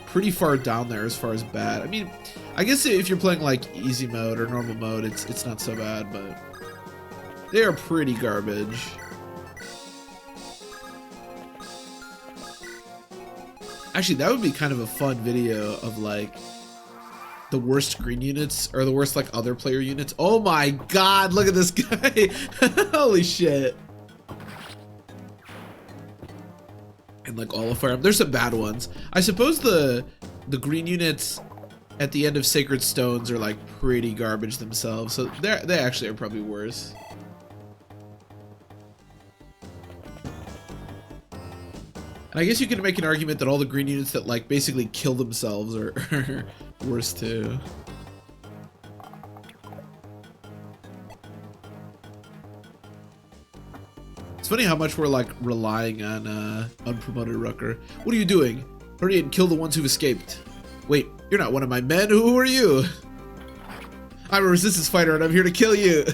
pretty far down there as far as bad. I mean, I guess if you're playing like easy mode or normal mode, it's not so bad, but they are pretty garbage. Actually, that would be kind of a fun video of like the worst green units or the worst like other player units. Oh my god, look at this guy. Holy shit. And like all of Fire Emblem, there's some bad ones. I suppose the green units at the end of Sacred Stones are like pretty garbage themselves, so they actually are probably worse. And I guess you can make an argument that all the green units that like basically kill themselves are worse too. It's funny how much we're like relying on unpromoted Rucker. What are you doing? Hurry and kill the ones who've escaped. Wait, you're not one of my men. Who are you? I'm a resistance fighter and I'm here to kill you.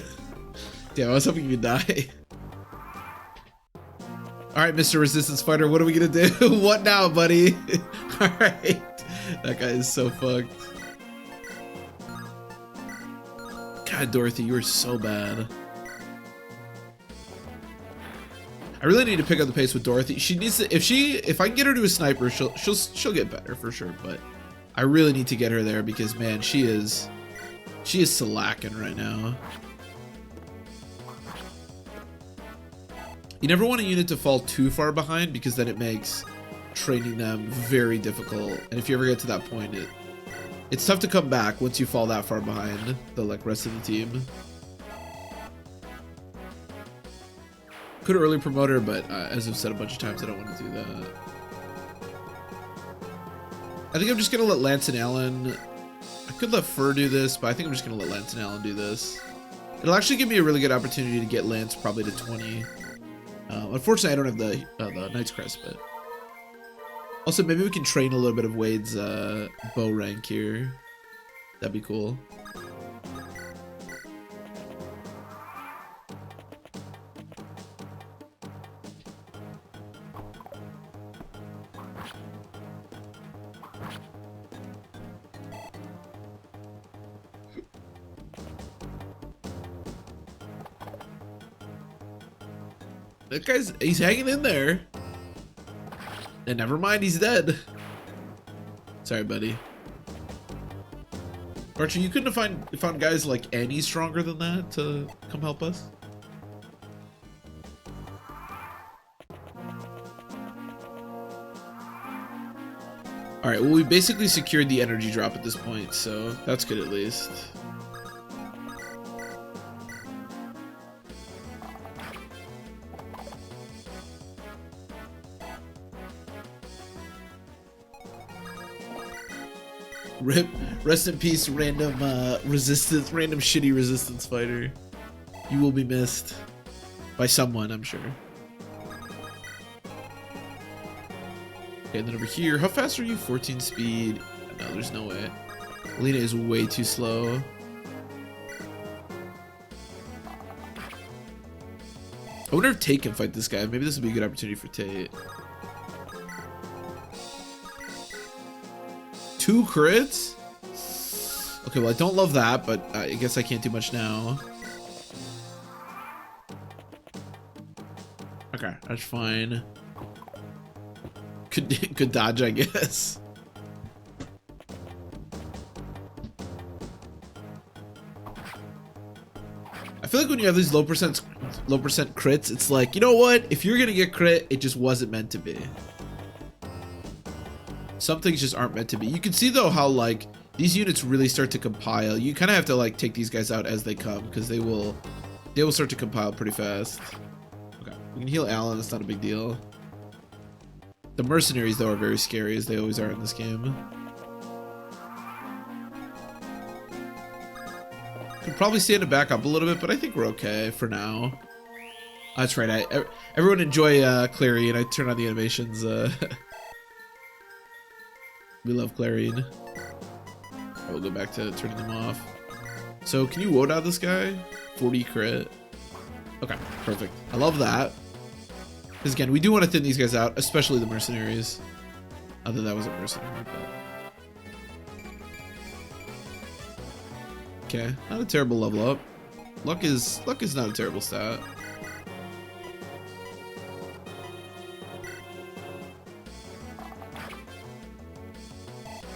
Damn, I was hoping you'd die. Alright, Mr. Resistance Fighter, what are we gonna do? What now, buddy? Alright. That guy is so fucked. God, Dorothy, you are so bad. I really need to pick up the pace with Dorothy. She needs to, if I can get her to a sniper, she'll get better for sure, but I really need to get her there because man, she is slacking right now. You never want a unit to fall too far behind because then it makes training them very difficult. And if you ever get to that point, it's tough to come back once you fall that far behind the like rest of the team. Could early promote her, but as I've said a bunch of times, I don't want to do that. I think I'm just gonna let Lance and Alan. I could let Fur do this, but I think I'm just gonna let Lance and Alan do this. It'll actually give me a really good opportunity to get Lance probably to 20. Unfortunately, I don't have the Knight's Crest, but also maybe we can train a little bit of Wade's bow rank here. That'd be cool. That he's hanging in there. And never mind, he's dead. Sorry, buddy. Archer, you couldn't have found guys like any stronger than that to come help us? Alright, well we basically secured the energy drop at this point, so that's good at least. Rip, rest in peace, random shitty resistance fighter. You will be missed by someone, I'm sure. Okay, and then over here, how fast are you? 14 speed. No, there's no way. Lena is way too slow. I wonder if Tate can fight this guy. Maybe this would be a good opportunity for Tate. 2 crits? Okay, well, I don't love that, but I guess I can't do much now. Okay, that's fine. Good dodge, I guess. I feel like when you have these low percent crits, it's like, you know what? If you're gonna get crit, it just wasn't meant to be. Some things just aren't meant to be. You can see though how like these units really start to compile. You kind of have to like take these guys out as they come because they will start to compile pretty fast. Okay, we can heal Alan. It's not a big deal. The mercenaries though are very scary as they always are in this game. Could probably stand to back up a little bit, but I think we're okay for now. That's right. Everyone enjoy Clary, and I turn on the animations. We love Clarine. I will go back to turning them off. So can you woad out this guy? 40 crit. Okay, perfect. I love that. Because again, we do want to thin these guys out, especially the mercenaries. Other than that was a mercenary, but... Okay, not a terrible level up. Luck is not a terrible stat.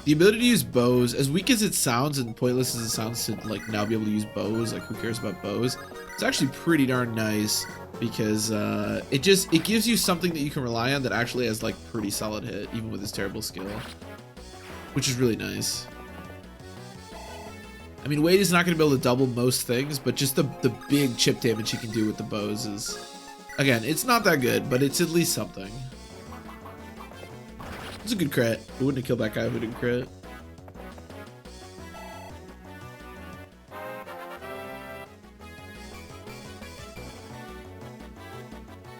The ability to use bows, as weak as it sounds and pointless as it sounds to like now be able to use bows, like who cares about bows? It's actually pretty darn nice because it gives you something that you can rely on that actually has like pretty solid hit, even with his terrible skill, which is really nice. I mean, Wade is not going to be able to double most things, but just the big chip damage he can do with the bows is, again, it's not that good, but it's at least something. It's a good crit. We wouldn't have killed that guy if we didn't crit.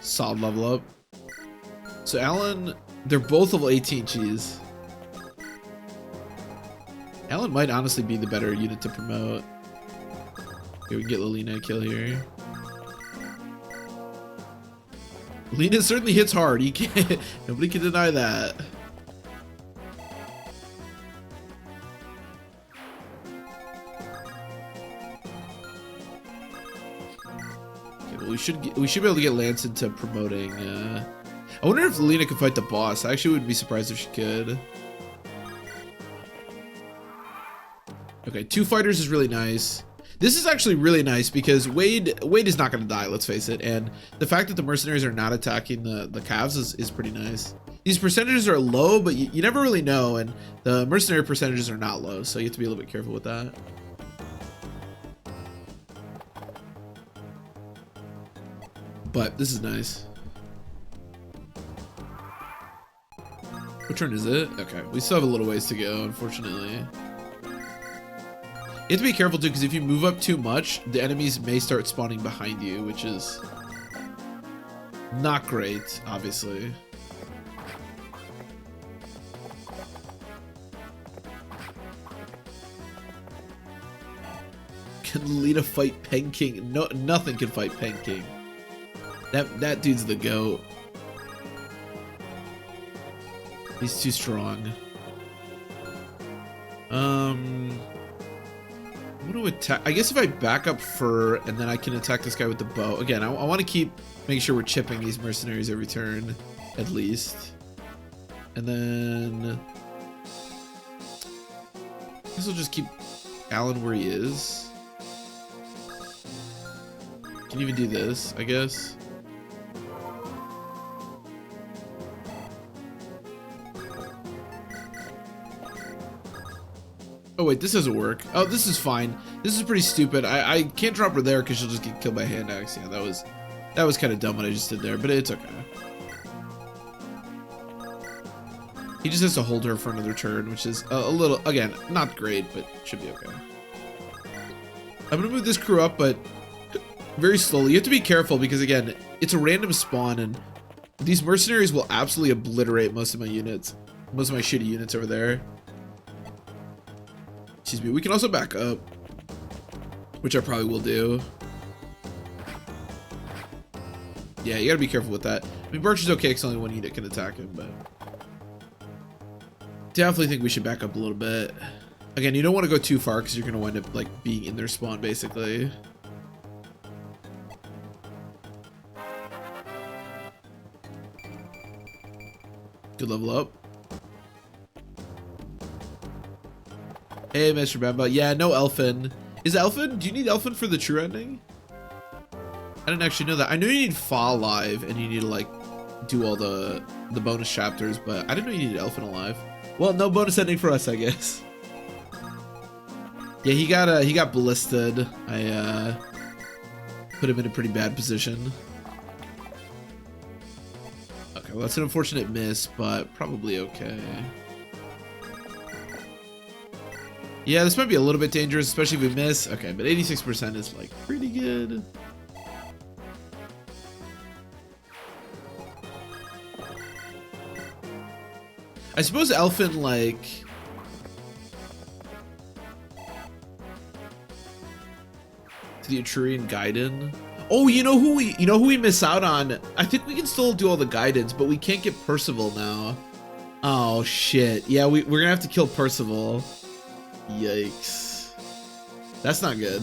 Solid level up. So Alan, they're both level 18 cheese. Alan might honestly be the better unit to promote. Okay, we can get Lilina a kill here. Lina certainly hits hard. You can't, nobody can deny that. We should be able to get Lance into promoting. I wonder if Lina could fight the boss. I actually would be surprised if she could. Okay, 2 fighters is really nice. This is actually really nice because Wade is not going to die, let's face it. And the fact that the mercenaries are not attacking the calves is pretty nice. These percentages are low, but you never really know. And the mercenary percentages are not low, so you have to be a little bit careful with that. But this is nice. What turn is it? Okay, we still have a little ways to go, unfortunately. You have to be careful too, because if you move up too much, the enemies may start spawning behind you, which is not great, obviously. Can Lita fight Pen King? No, nothing can fight Pen King. That dude's the GOAT. He's too strong. What do I attack? I guess if I back up Fur and then I can attack this guy with the bow. Again, I want to keep making sure we're chipping these mercenaries every turn, at least. And then I guess we'll just keep Alan where he is. Can even do this, I guess. Oh wait, this doesn't work. Oh, this is fine. This is pretty stupid. I can't drop her there because she'll just get killed by hand axe. Yeah, that was kind of dumb what I just did there, but it's okay. He just has to hold her for another turn, which is a little, again, not great, but should be okay. I'm gonna move this crew up, but very slowly. You have to be careful because again, it's a random spawn, and these mercenaries will absolutely obliterate most of my units, most of my shitty units over there. Excuse me. We can also back up, which I probably will do. Yeah, you gotta be careful with that. I mean, Birch is okay because only one unit can attack him, but definitely think we should back up a little bit. Again, you don't want to go too far because you're gonna wind up like being in their spawn basically. Good level up. Hey, Mr. Bamba. Yeah, no Elfin. Is Elfin? Do you need Elfin for the true ending? I didn't actually know that. I know you need Fa alive and you need to like do all the bonus chapters, but I didn't know you needed Elfin alive. Well, no bonus ending for us, I guess. Yeah, he got ballisted. I put him in a pretty bad position. Okay, well that's an unfortunate miss, but probably okay. Yeah, this might be a little bit dangerous, especially if we miss. Okay, but 86% is like pretty good. I suppose Elfin like to the Etrurian Gaiden. Oh, you know who we miss out on? I think we can still do all the guidance, but we can't get Percival now. Oh shit. Yeah, we're gonna have to kill Percival. Yikes. That's not good.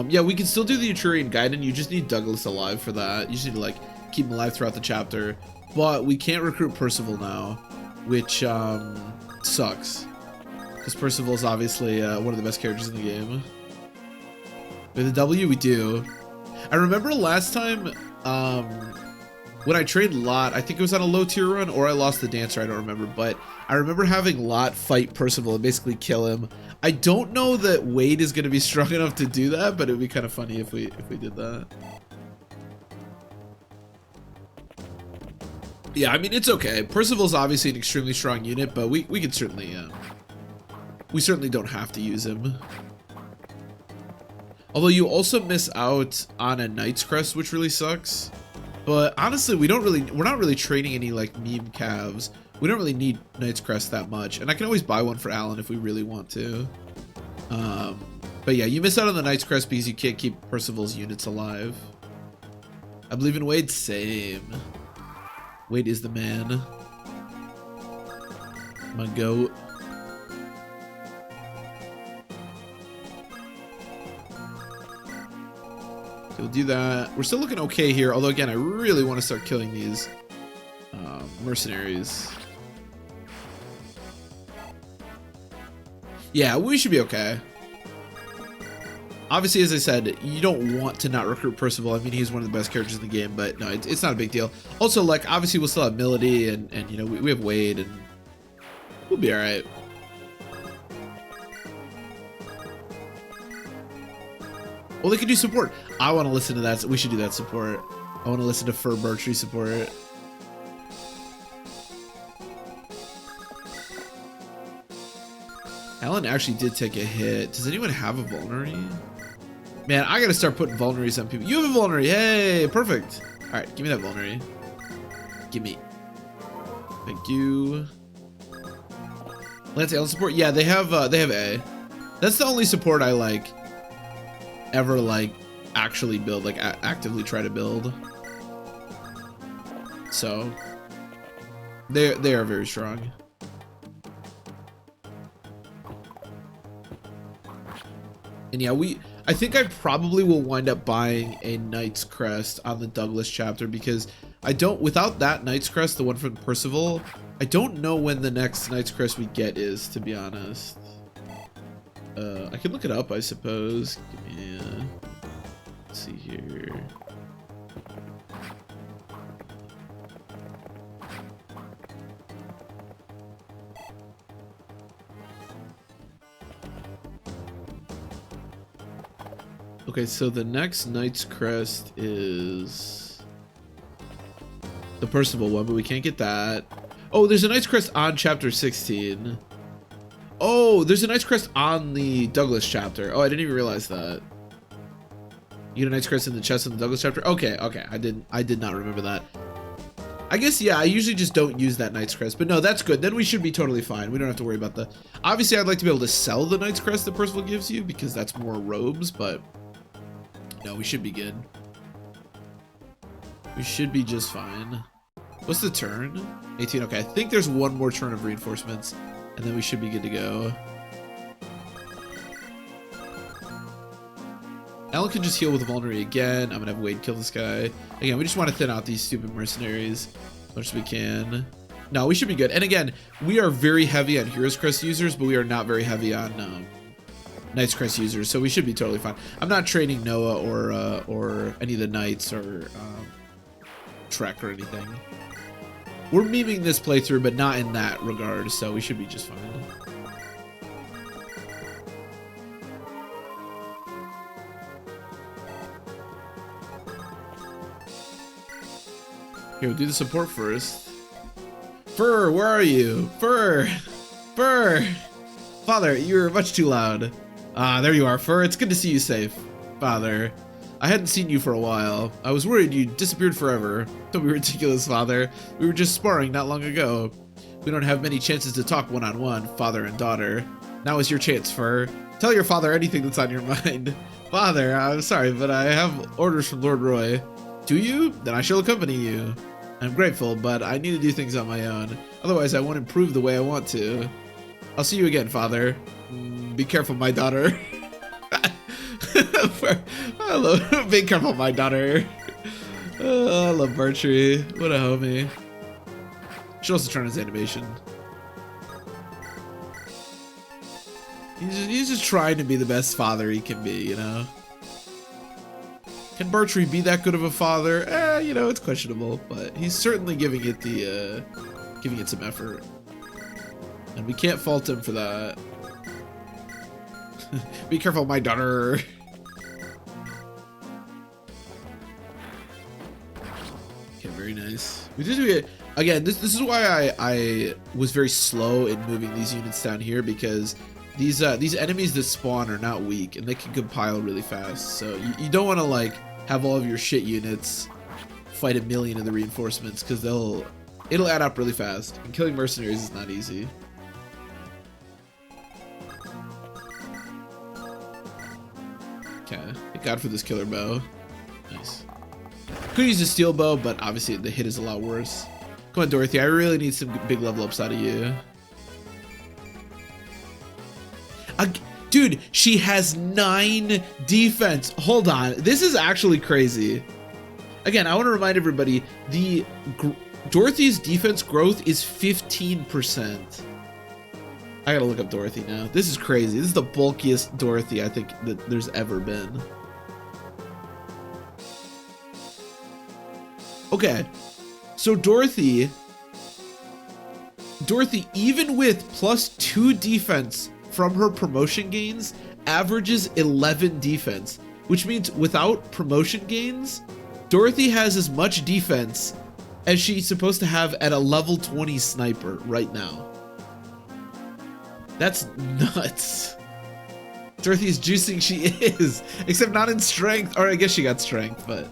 Yeah, we can still do the Etrurian Gaiden. You just need Douglas alive for that. You just need to like keep him alive throughout the chapter. But we can't recruit Percival now, which sucks. Because Percival is obviously one of the best characters in the game. With the W, we do. I remember last time when I trained Lot, I think it was on a low tier run, or I lost the dancer, I don't remember. But I remember having Lot fight Percival and basically kill him. I don't know that Wade is going to be strong enough to do that, but it would be kind of funny if we did that. Yeah, I mean, it's okay. Percival's obviously an extremely strong unit, but we can certainly... we certainly don't have to use him. Although you also miss out on a Knight's Crest, which really sucks. But honestly, we're not really training any like meme calves. We don't really need Knight's Crest that much. And I can always buy one for Alan if we really want to. But yeah, you miss out on the Knight's Crest because you can't keep Percival's units alive. I believe in Wade, same. Wade is the man. My goat. We'll do that. We're still looking okay here, although again, I really want to start killing these mercenaries. Yeah, we should be okay. Obviously, as I said, you don't want to not recruit Percival. I mean, he's one of the best characters in the game, but no, it's not a big deal. Also, like, obviously, we'll still have Melody, and you know, we have Wade, and we'll be all right. Well, they could do support. I want to listen to that. So we should do that support. I want to listen to Fur Birchy support. Alan actually did take a hit. Does anyone have a vulnerary? Man, I gotta start putting vulneraries on people. You have a vulnerary. Hey, perfect. All right, give me that vulnerary. Give me. Thank you. Lance Alan support. Yeah, they have A. That's the only support I like. Ever like actually build, like actively try to build. So they are very strong. And yeah, I think I probably will wind up buying a Knight's Crest on the Douglas chapter because without that Knight's Crest, the one from Percival, I don't know when the next Knight's Crest we get is, to be honest. I can look it up, I suppose. Give me let's see here. Okay, so the next Knight's Crest is the Percival one, but we can't get that. Oh, there's a Knight's Crest on chapter 16. Oh, there's a Knight's Crest on the Douglas chapter. Oh, I didn't even realize that. You get a Knight's Crest in the chest in the Douglas chapter? Okay, okay. I did not remember that. I guess, yeah, I usually just don't use that Knight's Crest. But no, that's good. Then we should be totally fine. We don't have to worry about the... Obviously, I'd like to be able to sell the Knight's Crest that Percival gives you because that's more robes, but No, we should be good. We should be just fine. What's the turn? 18. Okay, I think there's one more turn of reinforcements, and then we should be good to go. Alan can just heal with a vulnerary again. I'm gonna have Wade kill this guy. Again, we just want to thin out these stupid mercenaries as much as we can. No, we should be good. And again, we are very heavy on Heroes Crest users, but we are not very heavy on Knights Crest users, so we should be totally fine. I'm not training Noah or any of the Knights or Trek or anything. We're memeing this playthrough, but not in that regard, so we should be just fine. Here, we'll do the support first. Fur, where are you? Fur! Fur! Father, you're much too loud. Ah, there you are, Fur. It's good to see you safe. Father, I hadn't seen you for a while. I was worried you disappeared forever. Don't be ridiculous, Father. We were just sparring not long ago. We don't have many chances to talk one-on-one, father and daughter. Now is your chance, Fur. Tell your father anything that's on your mind. Father, I'm sorry, but I have orders from Lord Roy. Do you? Then I shall accompany you. I'm grateful, but I need to do things on my own. Otherwise, I won't improve the way I want to. I'll see you again, Father. Be careful, my daughter. I love, be careful, my daughter. Oh, I love Bartrey. What a homie. Should also turn his animation. He's just trying to be the best father he can be, you know? Can Bartrey be that good of a father? You know, it's questionable, but he's certainly giving it the, giving it some effort. And we can't fault him for that. Be careful, my daughter. Okay, very nice. We did get, again, this is why I was very slow in moving these units down here, because these enemies that spawn are not weak and they can compile really fast. So you don't want to like have all of your shit units fight a million of the reinforcements, because it'll add up really fast. And killing mercenaries is not easy. Okay, thank God for this killer bow. Nice. Could use a steel bow, but obviously the hit is a lot worse. Come on, Dorothy, I really need some big level ups out of you. Dude, she has 9 defense. Hold on, this is actually crazy. Again, I want to remind everybody, Dorothy's defense growth is 15%. I gotta look up Dorothy now. This is crazy. This is the bulkiest Dorothy I think that there's ever been. Okay, so Dorothy, even with +2 defense from her promotion gains, averages 11 defense, which means without promotion gains, Dorothy has as much defense as she's supposed to have at a level 20 sniper right now. That's nuts. Dorothy is juicing, she is, except not in strength, or I guess she got strength, but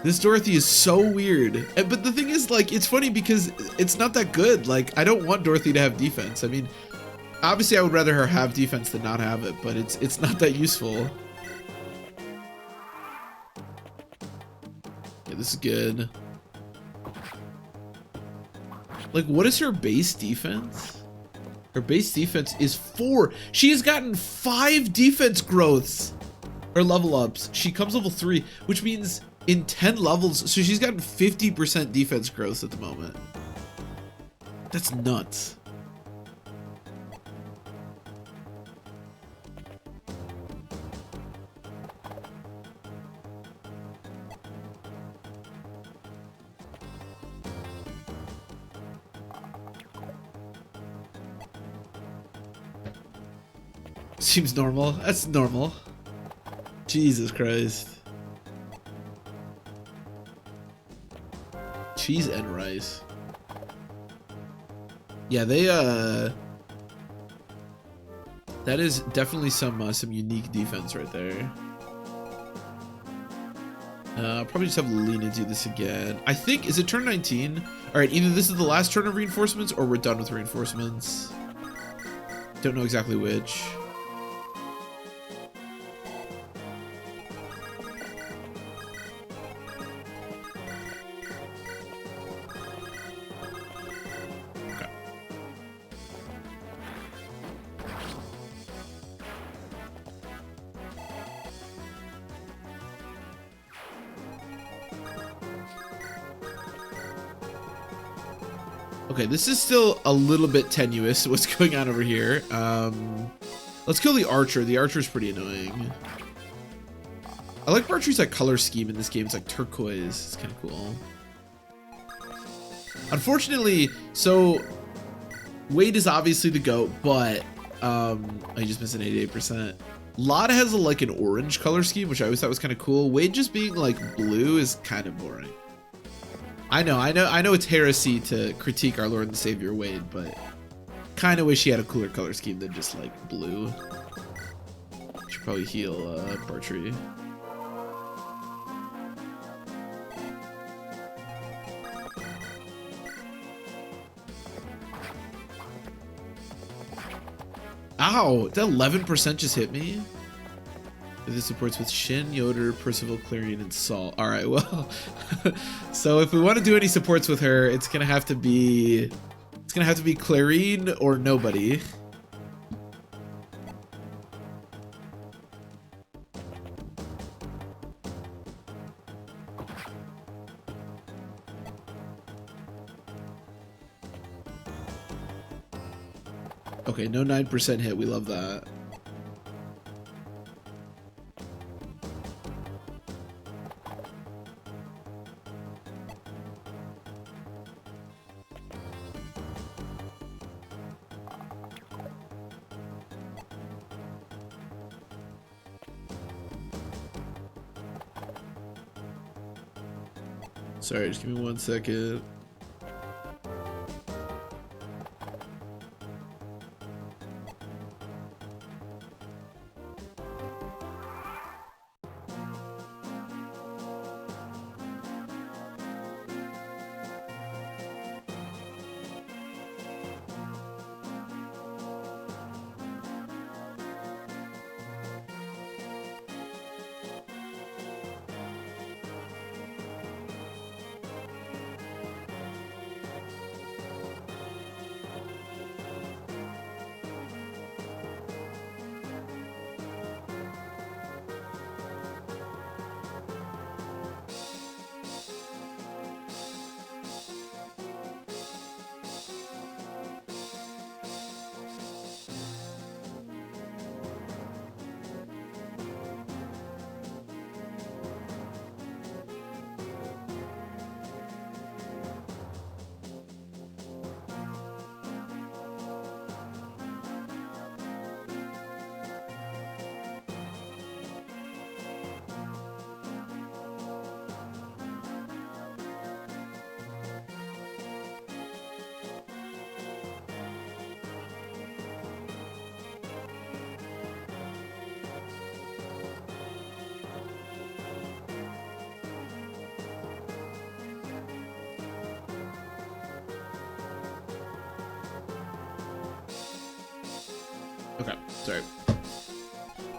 this Dorothy is so weird. But the thing is, like, it's funny because it's not that good. Like, I don't want Dorothy to have defense. I mean, obviously I would rather her have defense than not have it, but it's not that useful. Yeah, this is good. Like, what is her base defense? Her base defense is 4. She has gotten 5 defense growths or level ups. She comes level 3, which means in 10 levels, so she's gotten 50% defense growth at the moment. That's nuts. Seems normal. That's normal. Jesus Christ. Cheese and rice. Yeah, they that is definitely some unique defense right there. I'll probably just have Lena do this again. I think, is it turn 19? All right, either this is the last turn of reinforcements or we're done with reinforcements. Don't know exactly which. Okay, this is still a little bit tenuous, what's going on over here. Let's kill the archer. The archer's pretty annoying. I like archery's like color scheme in this game. It's like turquoise. It's kind of cool. Unfortunately, so Wade is obviously the GOAT, but I just missed an 88%. Lotta has like an orange color scheme, which I always thought was kind of cool. Wade just being like blue is kind of boring. I know it's heresy to critique our Lord and Savior Wade, but kind of wish he had a cooler color scheme than just like blue. Should probably heal Bartree. Ow, that 11% just hit me. This supports with Shin, Yoder, Percival, Clarion, and Salt. All right, well, so if we want to do any supports with her, it's gonna have to be Clarion or nobody. Okay, no 9% hit. We love that. Sorry, just give me 1 second. Okay, sorry.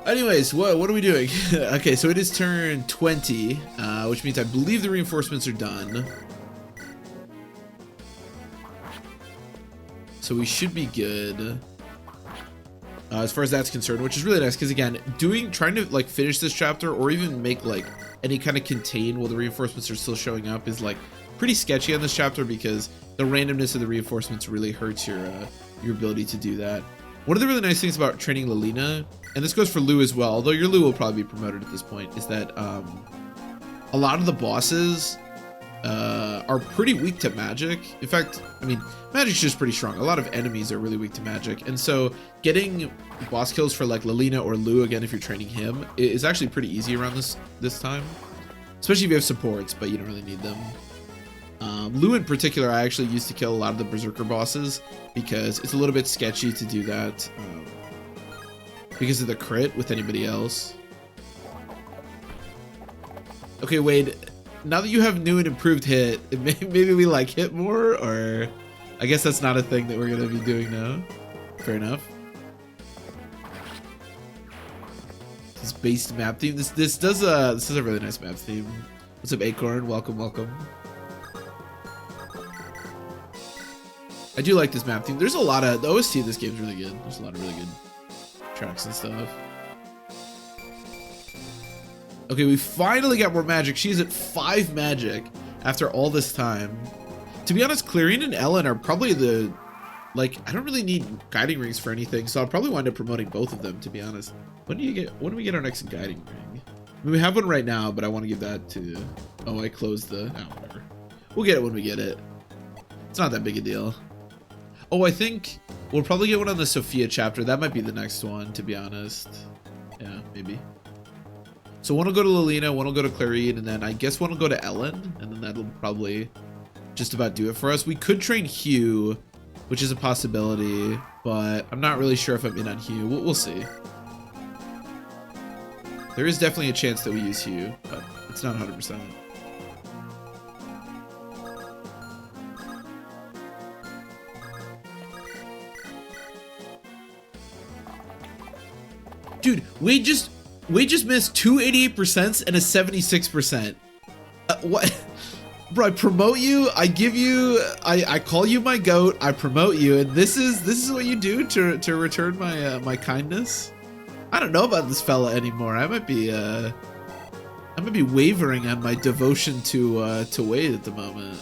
Anyways, what are we doing? Okay, so it is turn 20, which means I believe the reinforcements are done. So we should be good as far as that's concerned, which is really nice because again, trying to like finish this chapter or even make like any kind of contain while the reinforcements are still showing up is like pretty sketchy on this chapter because the randomness of the reinforcements really hurts your ability to do that. One of the really nice things about training Lilina, and this goes for Lou as well, although your Lou will probably be promoted at this point, is that a lot of the bosses are pretty weak to magic. In fact, I mean, magic's just pretty strong. A lot of enemies are really weak to magic, and so getting boss kills for like Lilina or Lou, again, if you're training him, is actually pretty easy around this time. Especially if you have supports, but you don't really need them. Lou in particular, I actually used to kill a lot of the Berserker bosses because it's a little bit sketchy to do that because of the crit with anybody else. Okay, Wade, now that you have new and improved hit, maybe we like hit more, or I guess that's not a thing that we're gonna be doing now. Fair enough. This based map theme. This is a really nice map theme. What's up, Acorn? Welcome, welcome. I do like this map theme. There's a lot of the OST of this game is really good. There's a lot of really good tracks and stuff. Okay, we finally got more magic. She's at 5 magic after all this time. To be honest, Clarine and Ellen are probably the, like, I don't really need guiding rings for anything, so I'll probably wind up promoting both of them, to be honest. When do we get our next guiding ring? I mean, we have one right now, but I want to give that to, oh, I closed the, oh, whatever. We'll get it when we get it. It's not that big a deal. Oh, I think we'll probably get one on the Sophia chapter. That might be the next one, to be honest. Yeah, maybe. So one will go to Lilina, one will go to Clarine, and then I guess one will go to Ellen, and then that'll probably just about do it for us. We could train Hugh, which is a possibility, but I'm not really sure if I'm in on Hugh. We'll see. There is definitely a chance that we use Hugh, but it's not 100%. Dude, Wade just missed 2 88% and a 76%. What? Bro, I promote you, I give you, I call you my goat, I promote you, and this is what you do to return my my kindness? I don't know about this fella anymore. I might be wavering on my devotion to Wade at the moment.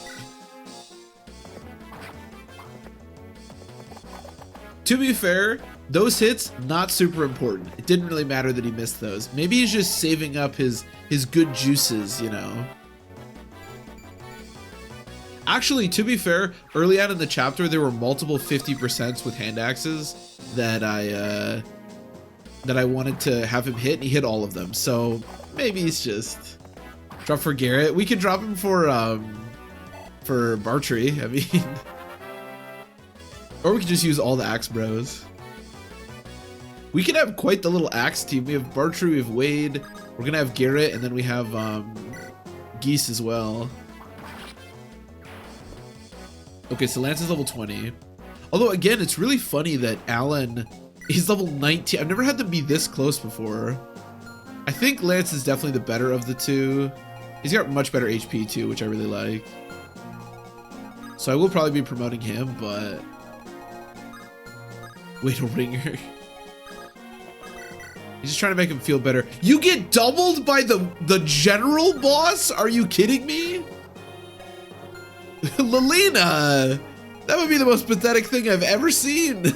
To be fair, those hits, not super important. It didn't really matter that he missed those. Maybe he's just saving up his good juices, you know. Actually, to be fair, early on in the chapter, there were multiple 50% with hand axes that I wanted to have him hit, and he hit all of them. So maybe he's just drop for Garrett. We could drop him for Bartrey. I mean, or we could just use all the axe bros. We could have quite the little axe team. We have Bartrey, we have Wade. We're gonna have Garrett, and then we have Geese as well. Okay, so Lance is level 20. Although, again, it's really funny that Alan is level 19. I've never had them be this close before. I think Lance is definitely the better of the two. He's got much better HP, too, which I really like. So I will probably be promoting him, but... Wait, a ringer. He's just trying to make him feel better. You get doubled by the general boss? Are you kidding me? Lilina! That would be the most pathetic thing I've ever seen.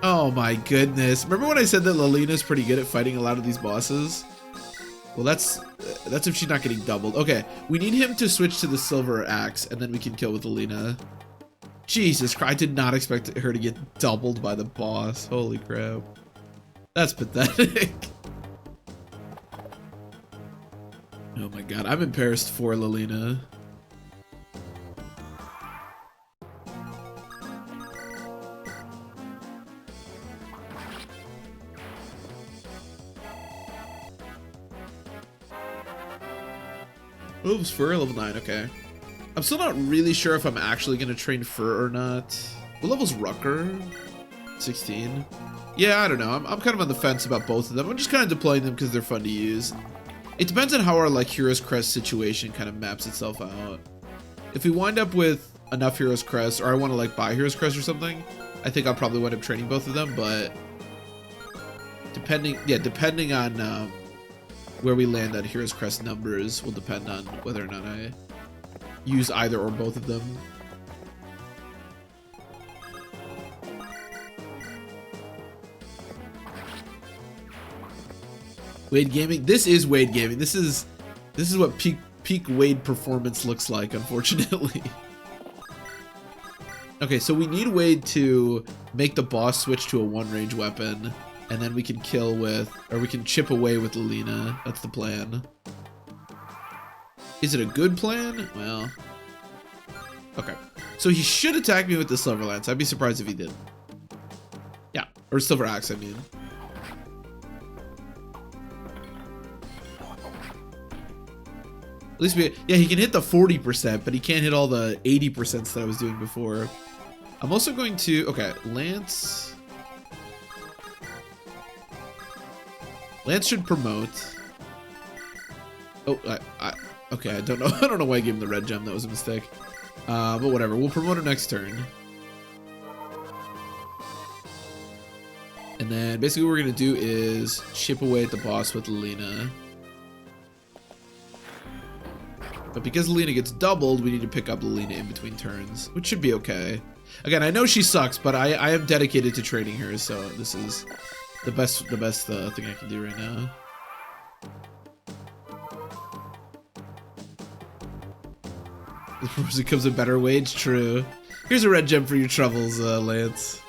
Oh my goodness. Remember when I said that Lilina's pretty good at fighting a lot of these bosses? Well, that's if she's not getting doubled. Okay, we need him to switch to the silver axe, and then we can kill with Lilina. Jesus Christ, I did not expect her to get doubled by the boss. Holy crap. That's pathetic. Oh my god, I'm embarrassed for Lilina. Oops, Fur level 9, okay. I'm still not really sure if I'm actually gonna train Fur or not. What level's Rucker? 16. Yeah, I don't know. I'm kind of on the fence about both of them. I'm just kind of deploying them because they're fun to use. It depends on how our like Heroes Crest situation kind of maps itself out. If we wind up with enough Heroes Crest, or I want to like buy Heroes Crest or something, I think I'll probably wind up training both of them. But depending on where we land on Heroes Crest numbers will depend on whether or not I use either or both of them. Wade Gaming. This is Wade Gaming. This is what peak Wade performance looks like, unfortunately. Okay, so we need Wade to make the boss switch to a one-range weapon, and then we can kill with, or we can chip away with Lilina. That's the plan. Is it a good plan? Well, okay. So he should attack me with the Silver Lance. I'd be surprised if he did. Yeah, or Silver Axe, I mean. At least yeah, he can hit the 40%, but he can't hit all the 80% that I was doing before. I'm also going to, okay, Lance should promote. Oh, okay, I don't know. I don't know why I gave him the red gem. That was a mistake. But whatever. We'll promote him next turn. And then basically what we're going to do is chip away at the boss with Lilina. But because Lena gets doubled, we need to pick up Lena in between turns, which should be okay. Again, I know she sucks, but I am dedicated to training her, so this is the best thing I can do right now. It comes a better wage, true. Here's a red gem for your troubles, Lance.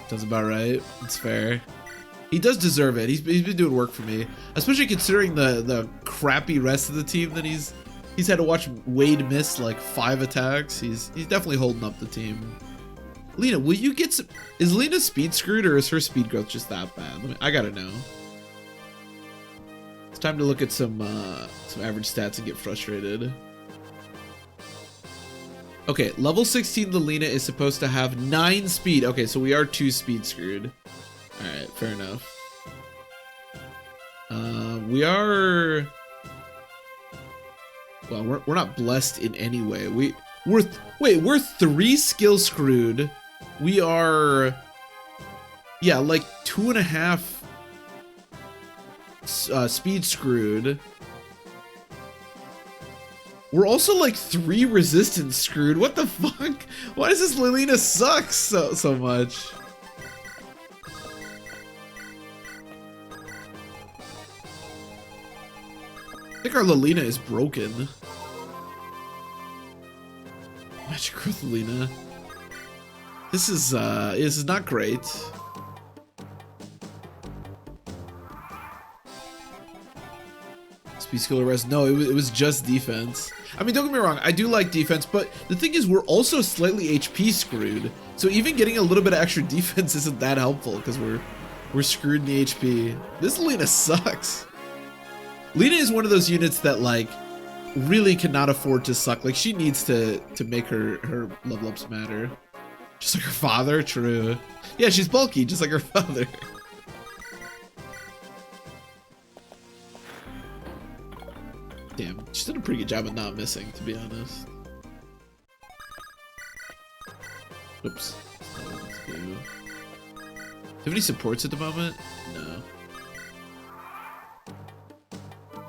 Sounds about right. It's fair. He does deserve it. He's been doing work for me, especially considering the crappy rest of the team that he's had to watch Wade miss like 5 attacks. He's definitely holding up the team. Lena, will you get some? Is Lena speed screwed, or is her speed growth just that bad? I gotta know. It's time to look at some average stats and get frustrated. Okay, level 16, the Lena is supposed to have 9 speed. Okay, so we are 2 speed screwed. Alright, fair enough. We are... Well, we're not blessed in any way. We're 3 skill screwed. We are... Yeah, like 2.5 speed screwed. We're also like 3 resistance screwed. What the fuck? Why does this Lilina suck so much? I think our Lilina is broken. Magic Growth Lilina. This is not great. Speed skill arrest. No, it was just defense. I mean, don't get me wrong, I do like defense, but the thing is we're also slightly HP screwed. So even getting a little bit of extra defense isn't that helpful because we're screwed in the HP. This Lina sucks. Lina is one of those units that like really cannot afford to suck. Like she needs to make her level ups matter. Just like her father, true. Yeah, she's bulky, just like her father. Damn, she's done a pretty good job of not missing, to be honest. Oops. Do you have any supports at the moment? No.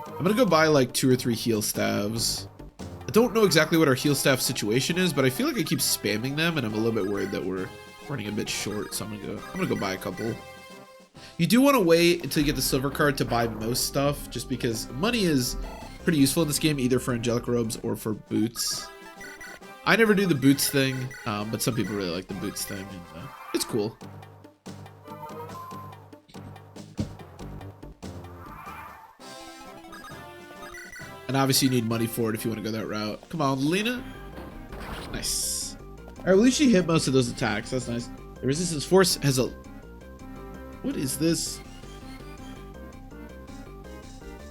I'm gonna go buy like 2 or 3 heal staves. I don't know exactly what our heal staff situation is, but I feel like I keep spamming them, and I'm a little bit worried that we're running a bit short. So I'm gonna go buy a couple. You do want to wait until you get the silver card to buy most stuff, just because money is pretty useful in this game, either for angelic robes or for boots. I never do the boots thing, but some people really like the boots thing, and it's cool. And obviously you need money for it if you want to go that route. Come on, Lena. Nice. Alright, well, at least she hit most of those attacks. That's nice. The resistance force has a... What is this?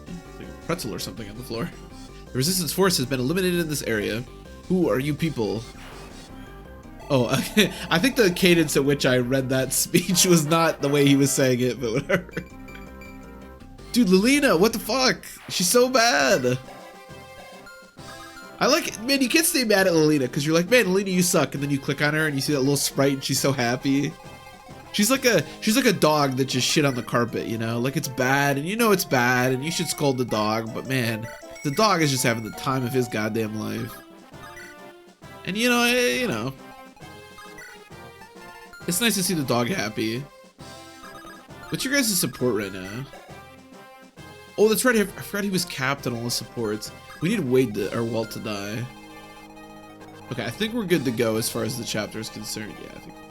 It's like a pretzel or something on the floor. The resistance force has been eliminated in this area. Who are you people? Oh, I think the cadence at which I read that speech was not the way he was saying it, but whatever. Dude, Lilina, what the fuck? She's so bad. I like it. Man, you can't stay mad at Lilina because you're like, man, Lilina, you suck. And then you click on her and you see that little sprite and she's so happy. She's like a dog that just shit on the carpet, you know? Like it's bad and you know it's bad and you should scold the dog. But man, the dog is just having the time of his goddamn life. And you know, it's nice to see the dog happy. What's your guys' support right now? Oh, that's right. I forgot he was capped on all the supports. We need Wade or Walt to die. Okay, I think we're good to go as far as the chapter is concerned. Yeah, I think we're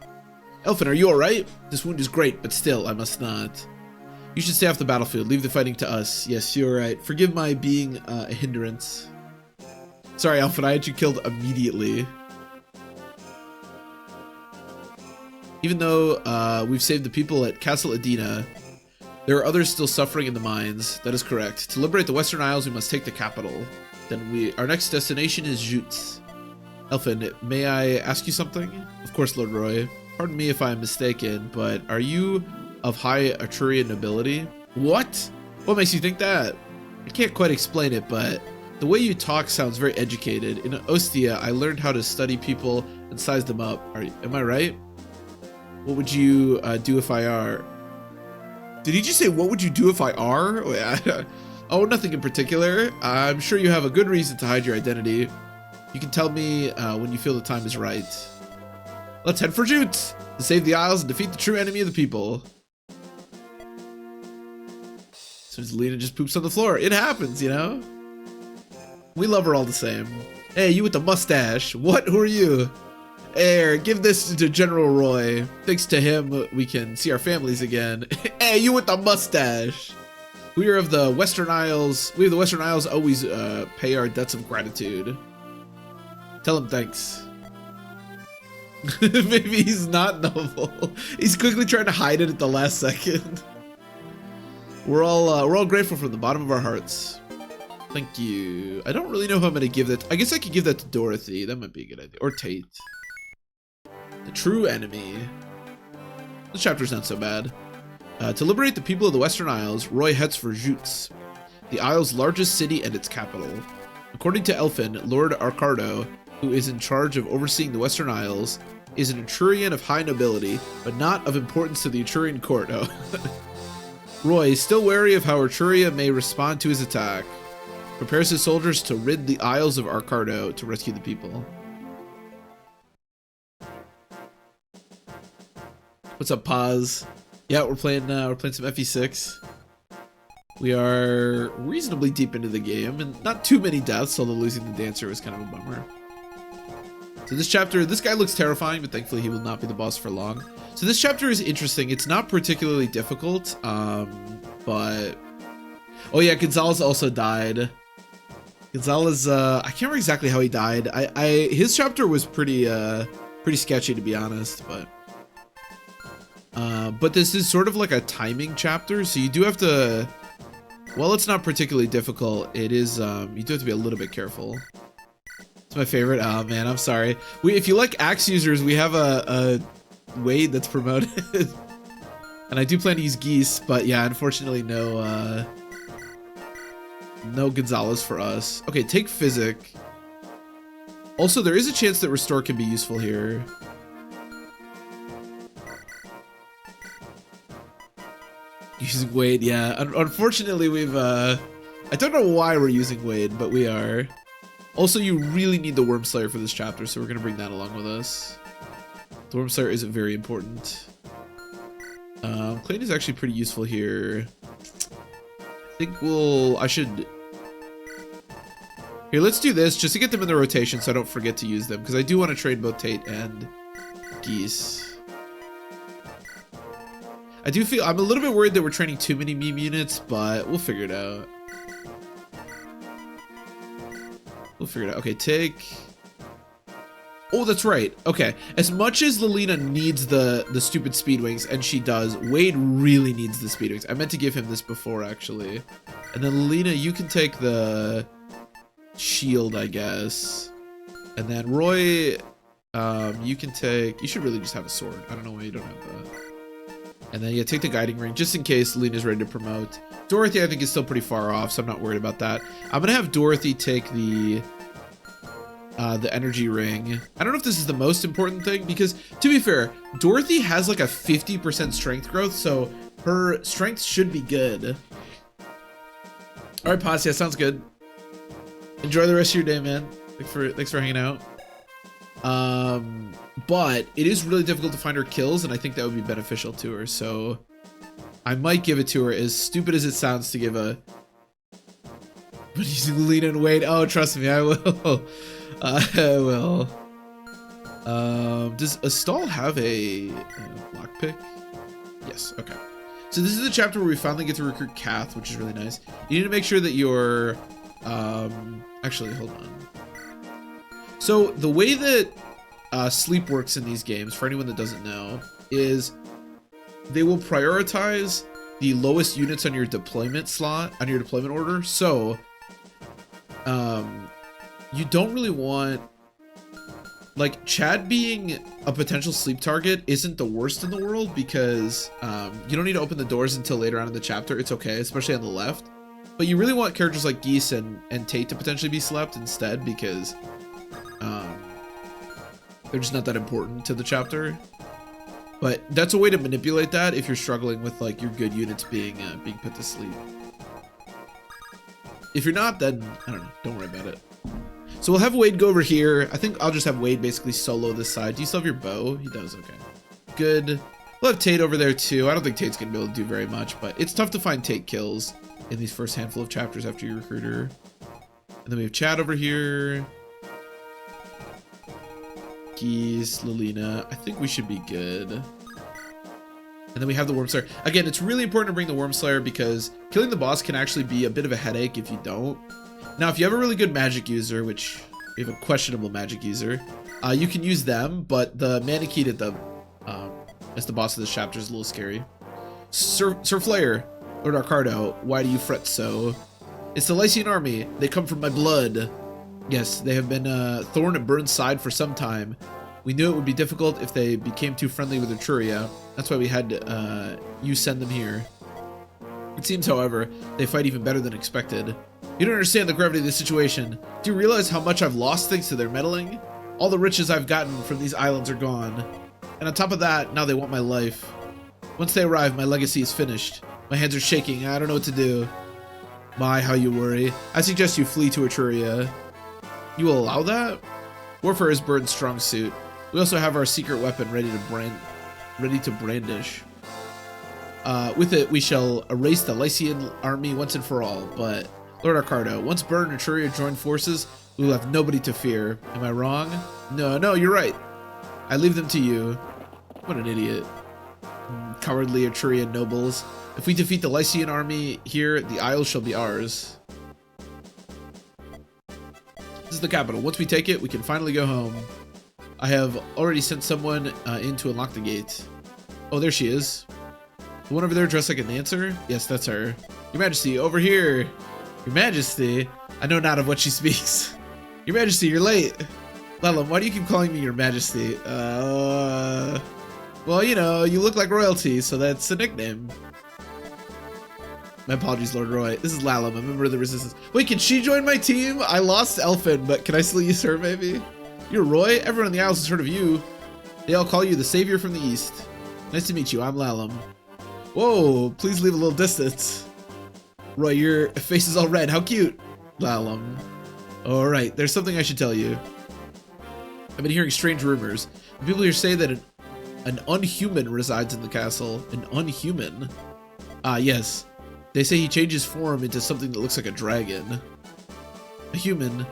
good. Elfin, are you alright? This wound is great, but still, I must not. You should stay off the battlefield. Leave the fighting to us. Yes, you're right. Forgive my being a hindrance. Sorry, Elfin, I had you killed immediately. Even though we've saved the people at Castle Adina, there are others still suffering in the mines. That is correct. To liberate the Western Isles, we must take the capital. Then our next destination is Jutz. Elfin, may I ask you something? Of course, Lord Roy. Pardon me if I am mistaken, but are you of high Etrurian nobility? What? What makes you think that? I can't quite explain it, but the way you talk sounds very educated. In Ostia, I learned how to study people and size them up. Am I right? What would you do if I are? Did he just say, what would you do if I are? Oh, nothing in particular. I'm sure you have a good reason to hide your identity. You can tell me when you feel the time is right. Let's head for Jute to save the Isles and defeat the true enemy of the people. So Lena just poops on the floor. It happens, you know? We love her all the same. Hey, you with the mustache. What? Who are you? Here, give this to General Roy. Thanks to him, we can see our families again. Hey, you with the mustache. We are of the Western Isles. We of the Western Isles always pay our debts of gratitude. Tell him thanks. Maybe he's not noble. He's quickly trying to hide it at the last second. We're all grateful from the bottom of our hearts. Thank you. I don't really know how I'm gonna give that. I guess I could give that to Dorothy. That might be a good idea. Or Tate. The true enemy. This chapter's not so bad. To liberate the people of the Western Isles, Roy heads for Jutes, the Isle's largest city and its capital. According to Elfin, Lord Arcardo, who is in charge of overseeing the Western Isles, is an Etrurian of high nobility, but not of importance to the Etrurian court. Oh. Roy, still wary of how Etruria may respond to his attack, prepares his soldiers to rid the Isles of Arcardo to rescue the people. What's up, Paz? Yeah, we're playing some FE6. We are reasonably deep into the game, and not too many deaths, although losing the dancer was kind of a bummer. So this chapter, this guy looks terrifying, but thankfully he will not be the boss for long. So this chapter is interesting. It's not particularly difficult, but... Oh yeah, Gonzalez also died. Gonzalez, I can't remember exactly how he died. His chapter was pretty sketchy, to be honest, but this is sort of like a timing chapter, so you do have to... Well, it's not particularly difficult. It is, you do have to be a little bit careful. It's my favorite. Oh man, I'm sorry. If you like axe users, we have a Wade that's promoted. And I do plan to use Geese, but yeah, unfortunately no Gonzalez for us. Okay, take Physic. Also, there is a chance that Restore can be useful here. Using Wade, yeah. Unfortunately, we've I don't know why we're using Wade, but we are. Also, you really need the Wormslayer for this chapter, so we're gonna bring that along with us. The Wormslayer is very important. Clayton is actually pretty useful here. I think I should... Here, let's do this just to get them in the rotation so I don't forget to use them, because I do want to trade both Tate and Geese. I do feel... I'm a little bit worried that we're training too many meme units, but we'll figure it out. We'll figure it out. Okay, take... Oh, that's right. Okay, as much as Lilina needs the stupid speed wings, and she does, Wade really needs the speed wings. I meant to give him this before, actually. And then Lilina, you can take the shield, I guess. And then Roy, you can take... You should really just have a sword. I don't know why you don't have that. And then, yeah, take the guiding ring, just in case Lilina's ready to promote. Dorothy, I think, is still pretty far off, so I'm not worried about that. I'm gonna have Dorothy take the energy ring. I don't know if this is the most important thing, because, to be fair, Dorothy has like a 50% strength growth, so her strength should be good. All right, Paz, yeah, sounds good. Enjoy the rest of your day, man. Thanks for hanging out. But it is really difficult to find her kills, and I think that would be beneficial to her, so I might give it to her, as stupid as it sounds to give a... But using Lena and Wade, oh, trust me, I will. I will. Does Astall have a lockpick? Yes, okay. So this is the chapter where we finally get to recruit Kath, which is really nice. You need to make sure that you're... Actually, hold on. So the way that sleep works in these games, for anyone that doesn't know, is they will prioritize the lowest units on your deployment slot, on your deployment order. So you don't really want, like, Chad being a potential sleep target isn't the worst in the world, because you don't need to open the doors until later on in the chapter. It's okay, especially on the left. But you really want characters like Geese and Tate to potentially be slept instead, because they're just not that important to the chapter. But that's a way to manipulate that if you're struggling with like your good units being put to sleep. If you're not, then I don't know. Don't worry about it. So we'll have Wade go over here. I think I'll just have Wade basically solo this side. Do you still have your bow? He does. Okay. Good. We'll have Tate over there too. I don't think Tate's gonna be able to do very much, but it's tough to find Tate kills in these first handful of chapters after you recruit her. And then we have Chad over here. Geese, Lilina. I think we should be good. And then we have the Wormslayer. Again, it's really important to bring the Wormslayer because killing the boss can actually be a bit of a headache if you don't. Now, if you have a really good magic user, which we have a questionable magic user, you can use them, but the Manakete at the as the boss of this chapter is a little scary. Sir Flair, Lord Arcardo, why do you fret so? It's the Lycian army. They come from my blood. Yes, they have been thorn and burned side for some time. We knew it would be difficult if they became too friendly with Etruria. That's why we had you send them here. It seems, however, they fight even better than expected. You don't understand the gravity of the situation. Do you realize how much I've lost thanks to their meddling? All the riches I've gotten from these islands are gone. And on top of that, now they want my life. Once they arrive, my legacy is finished. My hands are shaking. I don't know what to do. My, how you worry. I suggest you flee to Etruria. You will allow that? Warfare is Bird's strong suit. We also have our secret weapon ready to brandish. With it, we shall erase the Lycian army once and for all. But, Lord Arcardo, once Bird and Etruria join forces, we will have nobody to fear. Am I wrong? No, you're right. I leave them to you. What an idiot. Cowardly Etrurian nobles. If we defeat the Lycian army here, the Isles shall be ours. This is the capital. Once we take it, we can finally go home. I have already sent someone in to unlock the gate. Oh, there she is. The one over there dressed like a dancer? Yes, that's her. Your Majesty, over here. Your Majesty? I know not of what she speaks. Your Majesty, you're late. Lelum, why do you keep calling me Your Majesty? Well, you know, you look like royalty, so that's a nickname. My apologies, Lord Roy. This is Lalum, a member of the Resistance. Wait, can she join my team? I lost Elfin, but can I still use her, maybe? You're Roy? Everyone in the Isles has heard of you. They all call you the Savior from the East. Nice to meet you. I'm Lalum. Whoa, please leave a little distance. Roy, your face is all red. How cute. Lalum. Alright, there's something I should tell you. I've been hearing strange rumors. People here say that an unhuman resides in the castle. An unhuman? Ah, yes. They say he changes form into something that looks like a dragon. A human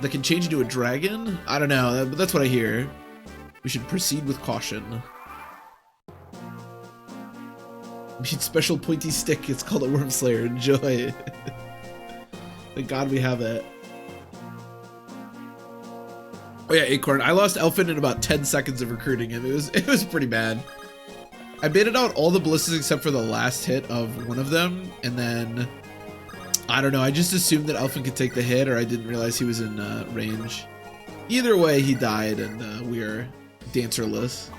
that can change into a dragon? I don't know, but that's what I hear. We should proceed with caution. We need special pointy stick. It's called a Wormslayer. Enjoy. Thank God we have it. Oh yeah, Acorn. I lost Elfin in about 10 seconds of recruiting him. It was pretty bad. I baited out all the ballistas except for the last hit of one of them, and then I don't know. I just assumed that Elfin could take the hit, or I didn't realize he was in range. Either way, he died, and we are dancerless.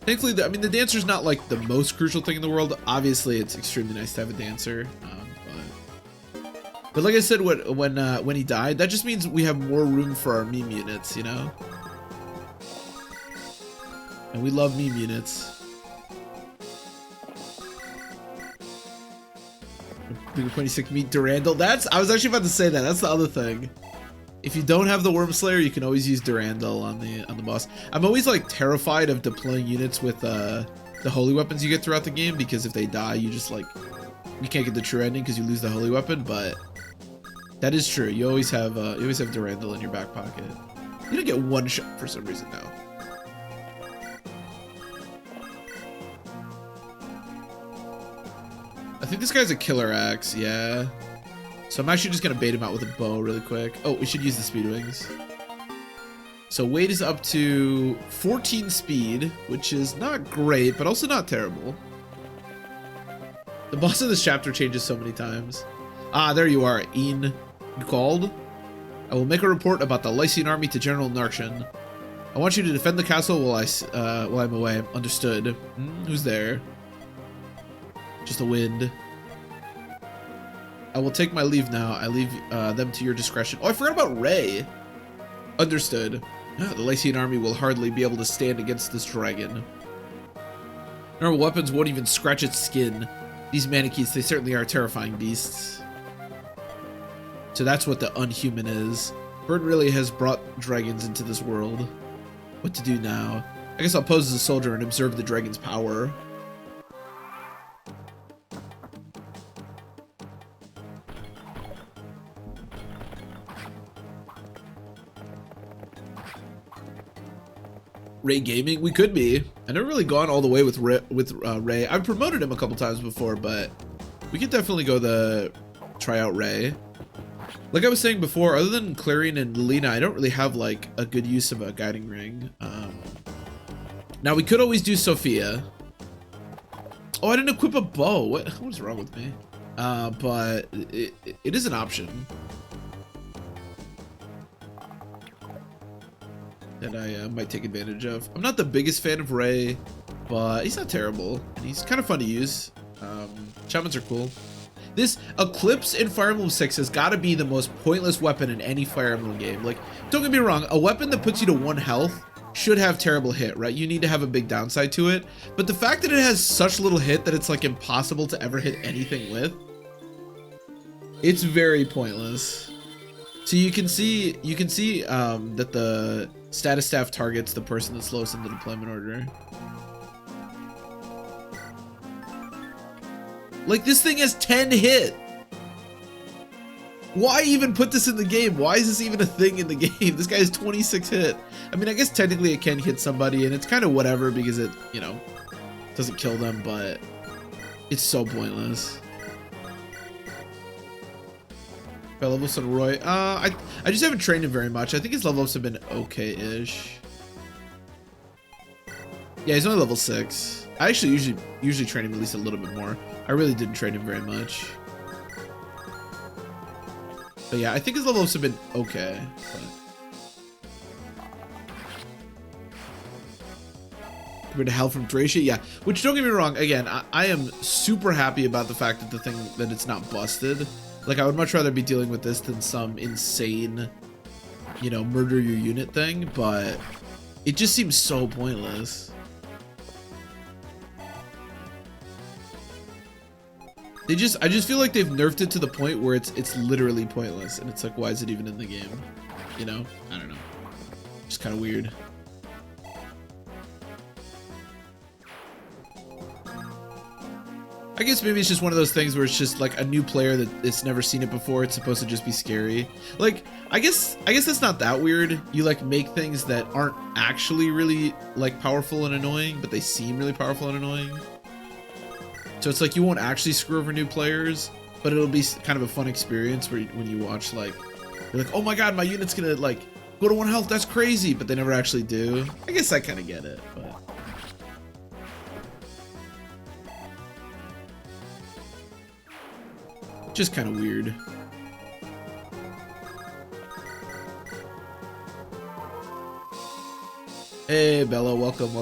Thankfully, I mean, the dancer's not like the most crucial thing in the world. Obviously, it's extremely nice to have a dancer. But like I said, when he died, that just means we have more room for our meme units, you know? And we love meme units. Bigger 26 meet Durandal. I was actually about to say that. That's the other thing. If you don't have the Wormslayer, you can always use Durandal on the boss. I'm always like terrified of deploying units with the holy weapons you get throughout the game, because if they die, you just like you can't get the true ending because you lose the holy weapon. But that is true. You always have Durandal in your back pocket. You don't get one shot for some reason now. I think this guy's a killer axe, yeah. So I'm actually just gonna bait him out with a bow really quick. Oh, we should use the speed wings. So Wade is up to 14 speed, which is not great, but also not terrible. The boss of this chapter changes so many times. Ah, there you are, Ian. You called? I will make a report about the Lycian army to General Narshan. I want you to defend the castle while I'm away. Understood. Who's there? Just the wind. I will take my leave now. I leave them to your discretion. Oh, I forgot about Ray. Understood. The Lycian army will hardly be able to stand against this dragon. Normal weapons won't even scratch its skin. These Manichees, they certainly are terrifying beasts. So that's what the unhuman is. Bird really has brought dragons into this world. What to do now? I guess I'll pose as a soldier and observe the dragon's power. Ray Gaming? We could be. I've never really gone all the way with Ray. I've promoted him a couple times before, but we could definitely try out Ray. Like I was saying before, other than Clarion and Lina, I don't really have like a good use of a guiding ring. Now we could always do Sophia. Oh, I didn't equip a bow. What's wrong with me? But it is an option that I might take advantage of. I'm not the biggest fan of Ray, but he's not terrible, and he's kind of fun to use. Shamans are cool. This Eclipse in Fire Emblem 6 has got to be the most pointless weapon in any Fire Emblem game. Like, don't get me wrong, a weapon that puts you to 1 health should have terrible hit, right? You need to have a big downside to it. But the fact that it has such little hit that it's like impossible to ever hit anything with, it's very pointless. So you can see that the status staff targets the person that's lowest in the deployment order. Like, this thing has 10 hit. Why even put this in the game? Why is this even a thing in the game? This guy has 26 hit. I mean, I guess technically it can hit somebody, and it's kind of whatever because it, you know, doesn't kill them, but it's so pointless. If I level up on Roy, I just haven't trained him very much. I think his level ups have been okay-ish. Yeah, he's only level 6. I actually usually train him at least a little bit more. I really didn't train him very much. But yeah, I think his level ups have been okay. Compared to Hell from Thracia, yeah. Which, don't get me wrong, again, I am super happy about the fact that it's not busted. Like, I would much rather be dealing with this than some insane, you know, murder your unit thing, but it just seems so pointless. I just feel like they've nerfed it to the point where it's literally pointless, and it's like, why is it even in the game? You know? I don't know. Just kind of weird. I guess maybe it's just one of those things where it's just like a new player that it's never seen it before. It's supposed to just be scary. Like, I guess that's not that weird. You like make things that aren't actually really like powerful and annoying, but they seem really powerful and annoying. So it's like you won't actually screw over new players, but it'll be kind of a fun experience where when you watch, like, you're like, oh my god, my unit's gonna like go to 1 health, that's crazy, but they never actually do. I guess I kind of get it, but just kind of weird. Hey Bella, welcome.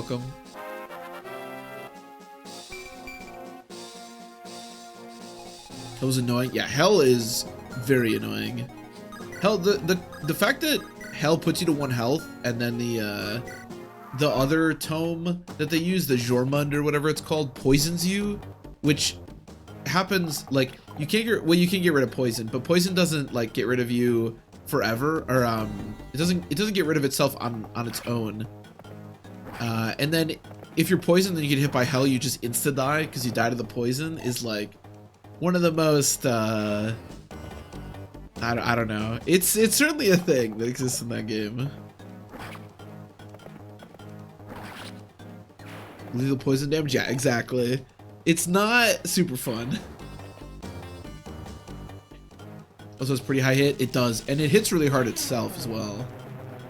That was annoying. Yeah, Hell is very annoying. Hell, the fact that Hell puts you to 1 health, and then the other tome that they use, the Jormund or whatever it's called, poisons you, which happens like you can get rid of poison, but poison doesn't like get rid of you forever, or it doesn't get rid of itself on its own. And then if you're poisoned and you get hit by Hell, you just insta die because you die to the poison. Is like one of the most I don't know. It's certainly a thing that exists in that game. Lethal poison damage? Yeah, exactly. It's not super fun. Also, it's pretty high hit. It does, and it hits really hard itself as well.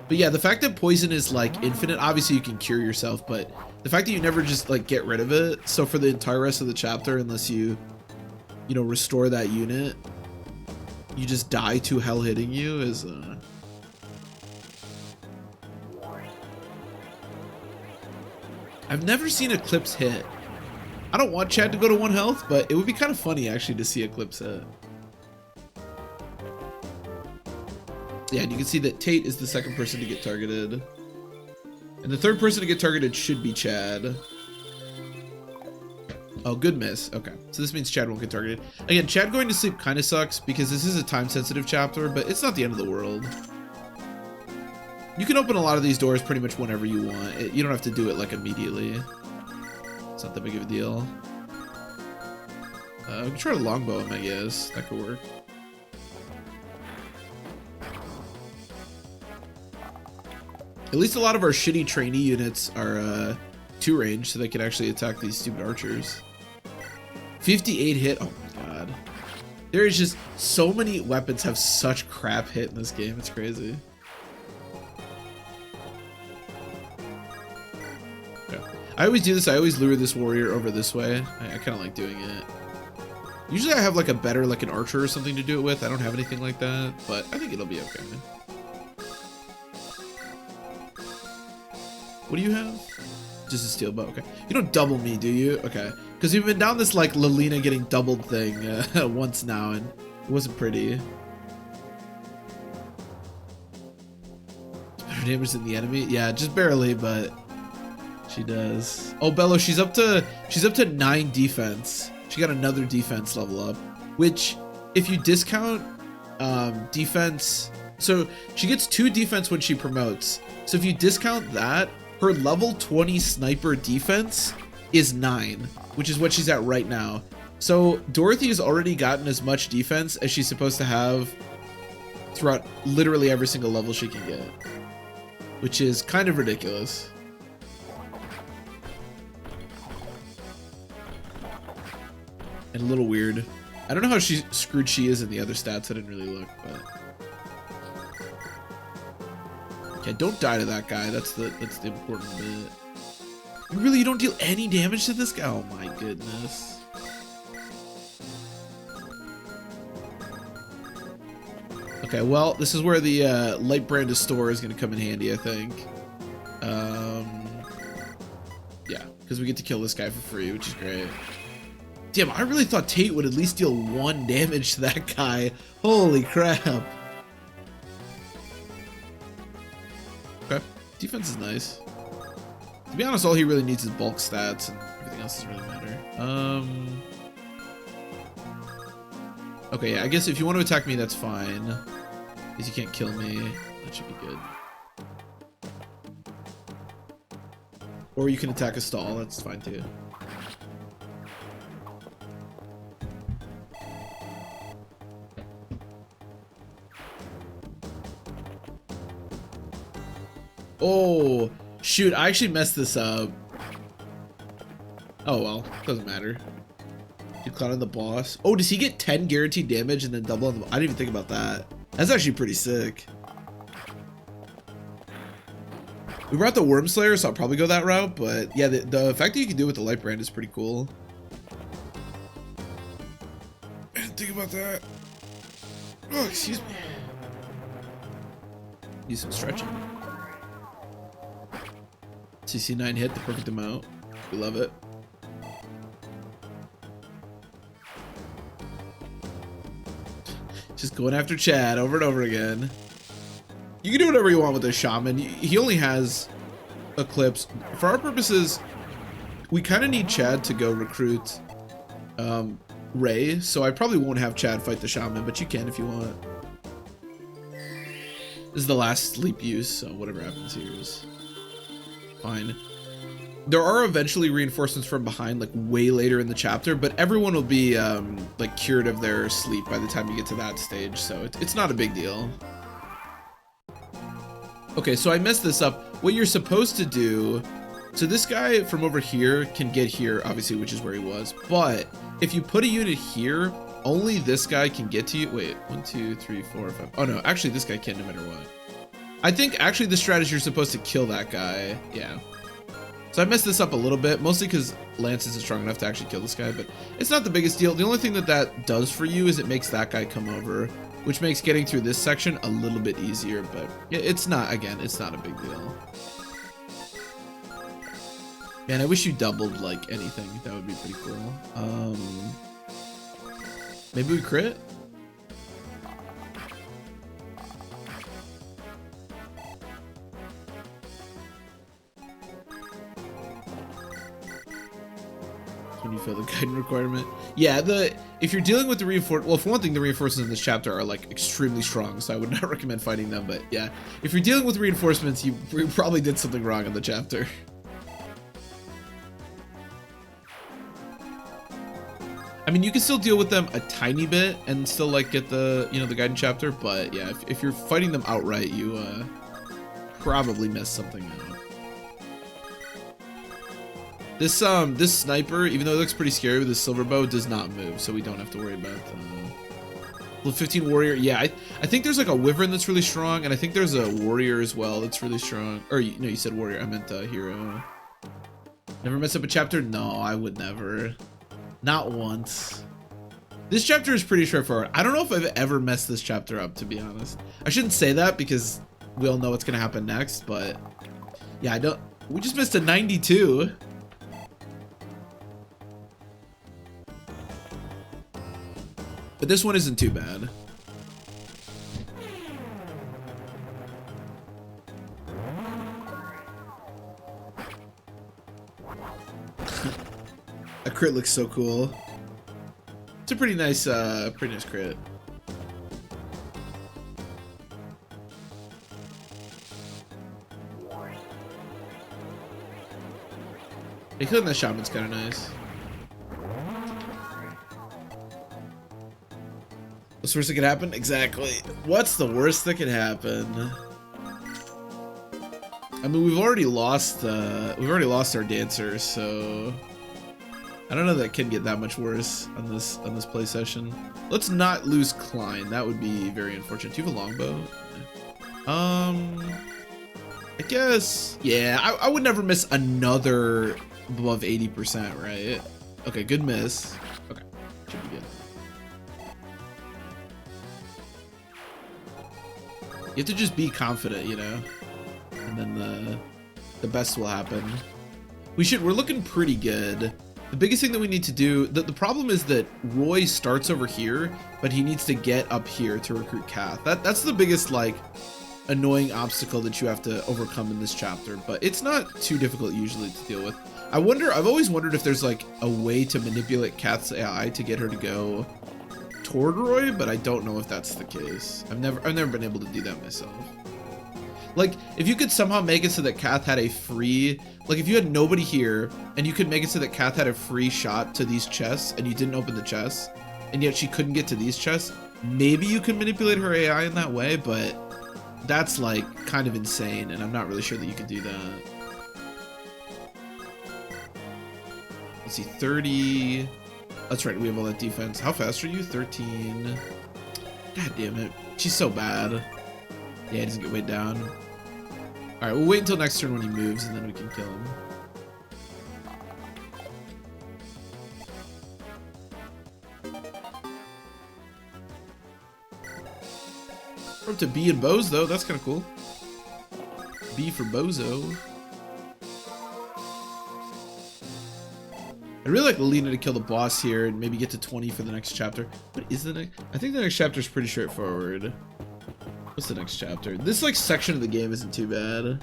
But yeah, the fact that poison is like infinite, obviously you can cure yourself, but the fact that you never just like get rid of it, so for the entire rest of the chapter, unless you know, restore that unit, you just die to Hell hitting you is I've never seen Eclipse hit. I don't want Chad to go to 1 health, but it would be kind of funny actually to see Eclipse hit. Yeah, and you can see that Tate is the second person to get targeted. And the third person to get targeted should be Chad. Oh, good miss. Okay, so this means Chad won't get targeted. Again, Chad going to sleep kind of sucks because this is a time-sensitive chapter, but it's not the end of the world. You can open a lot of these doors pretty much whenever you want. You don't have to do it like immediately. It's not that big of a deal. We can try to longbow him, I guess. That could work. At least a lot of our shitty trainee units are 2 range, so they can actually attack these stupid archers. 58 hit. Oh my god. There is just so many weapons have such crap hit in this game. It's crazy. Okay. I always do this. I always lure this warrior over this way. I kind of like doing it. Usually I have like a better, like an archer or something to do it with. I don't have anything like that, but I think it'll be okay. What do you have? Just a steel bow. Okay. You don't double me, do you? Okay. Because we've been down this like Lilina getting doubled thing once now, and it wasn't pretty. Better damage than the enemy? Yeah, just barely, but she does. Oh, Bello, she's up to 9 defense. She got another defense level up, which if you discount defense, so she gets 2 defense when she promotes. So if you discount that, her level 20 sniper defense is 9, which is what she's at right now. So Dorothy has already gotten as much defense as she's supposed to have throughout literally every single level she can get, which is kind of ridiculous. And a little weird. I don't know how screwed she is in the other stats. I didn't really look, but okay, don't die to that guy. That's the important bit. Really, you don't deal any damage to this guy? Oh my goodness. Okay, well, this is where the light brand store is going to come in handy, I think. Yeah, because we get to kill this guy for free, which is great. Damn, I really thought Tate would at least deal 1 damage to that guy. Holy crap. Okay, defense is nice. To be honest, all he really needs is bulk stats, and everything else doesn't really matter. Okay, yeah, I guess if you want to attack me, that's fine. Because you can't kill me. That should be good. Or you can attack a stall, that's fine too. Oh, shoot, I actually messed this up. Oh well, doesn't matter. You cloud on the boss. Oh, does he get 10 guaranteed damage and then double on the... I didn't even think about that. That's actually pretty sick. We brought the Worm Slayer, so I'll probably go that route, but yeah, the fact that you can do it with the light brand is pretty cool. I didn't think about that. Oh, excuse me. Need some stretching. CC9 hit, the perfect amount. We love it. Just going after Chad over and over again. You can do whatever you want with this shaman. He only has Eclipse. For our purposes, we kind of need Chad to go recruit Ray, so I probably won't have Chad fight the shaman, but you can if you want. This is the last sleep use, so whatever happens here is fine. There are eventually reinforcements from behind, like way later in the chapter, but everyone will be like cured of their sleep by the time you get to that stage, so it's not a big deal. Okay, so I messed this up. What you're supposed to do, so this guy from over here can get here, obviously, which is where he was, but if you put a unit here, only this guy can get to you. Wait, 1, 2, 3, 4, 5. Oh no, actually this guy can no matter what. I think actually the strategy, you're supposed to kill that guy. Yeah. So I messed this up a little bit, mostly because Lance isn't strong enough to actually kill this guy, but it's not the biggest deal. The only thing that does for you is it makes that guy come over, which makes getting through this section a little bit easier, but it's not, again, it's not a big deal. Man, I wish you doubled like anything. That would be pretty cool. Maybe we crit? when you fail the guidance requirement. Yeah, if you're dealing with the reinforcements, well, for one thing, the reinforcements in this chapter are like extremely strong, so I would not recommend fighting them. But yeah, if you're dealing with reinforcements, you probably did something wrong in the chapter. I mean, you can still deal with them a tiny bit and still like get the, you know, the guidance chapter, but yeah, if you're fighting them outright, you probably messed something up. This sniper, even though it looks pretty scary with his silver bow, does not move, so we don't have to worry about level 15 warrior. Yeah, I think there's like a wyvern that's really strong, and I think there's a warrior as well that's really strong. Or no, you said warrior. I meant hero. Never mess up a chapter? No, I would never. Not once. This chapter is pretty straightforward. I don't know if I've ever messed this chapter up, to be honest. I shouldn't say that because we all know what's gonna happen next, but yeah, we just missed a 92. But this one isn't too bad. A crit looks so cool. It's a pretty nice crit. Hey, killing that shaman's kind of nice. What's the worst that could happen? Exactly. What's the worst that could happen? I mean, we've already lost our dancer, so I don't know that it can get that much worse on this play session. Let's not lose Klein. That would be very unfortunate. Do you have a longbow? I guess, yeah, I would never miss another above 80%, right? Okay, good miss. Okay, should be good. You have to just be confident, you know, and then the best will happen. We're looking pretty good. The biggest thing that we need to do, the problem is that Roy starts over here, but he needs to get up here to recruit Kath. That's the biggest, like, annoying obstacle that you have to overcome in this chapter, but it's not too difficult usually to deal with. I've always wondered if there's like a way to manipulate Kath's AI to get her to go toward Roy, but I don't know if that's the case. I've never been able to do that myself. Like, if you could somehow make it so that Kath had a free, like if you had nobody here and you could make it so that Kath had a free shot to these chests and you didn't open the chests and yet she couldn't get to these chests, maybe you could manipulate her AI in that way, but that's like kind of insane and I'm not really sure that you could do that. Let's see, 30. That's right, we have all that defense. How fast are you? 13. God damn it. She's so bad. Yeah, he doesn't get weighed down. Alright, we'll wait until next turn when he moves and then we can kill him. We're up to B and bows though, that's kind of cool. B for bozo. I really like Lena to kill the boss here and maybe get to 20 for the next chapter. What is the next? I think the next chapter is pretty straightforward. What's the next chapter? This like section of the game isn't too bad.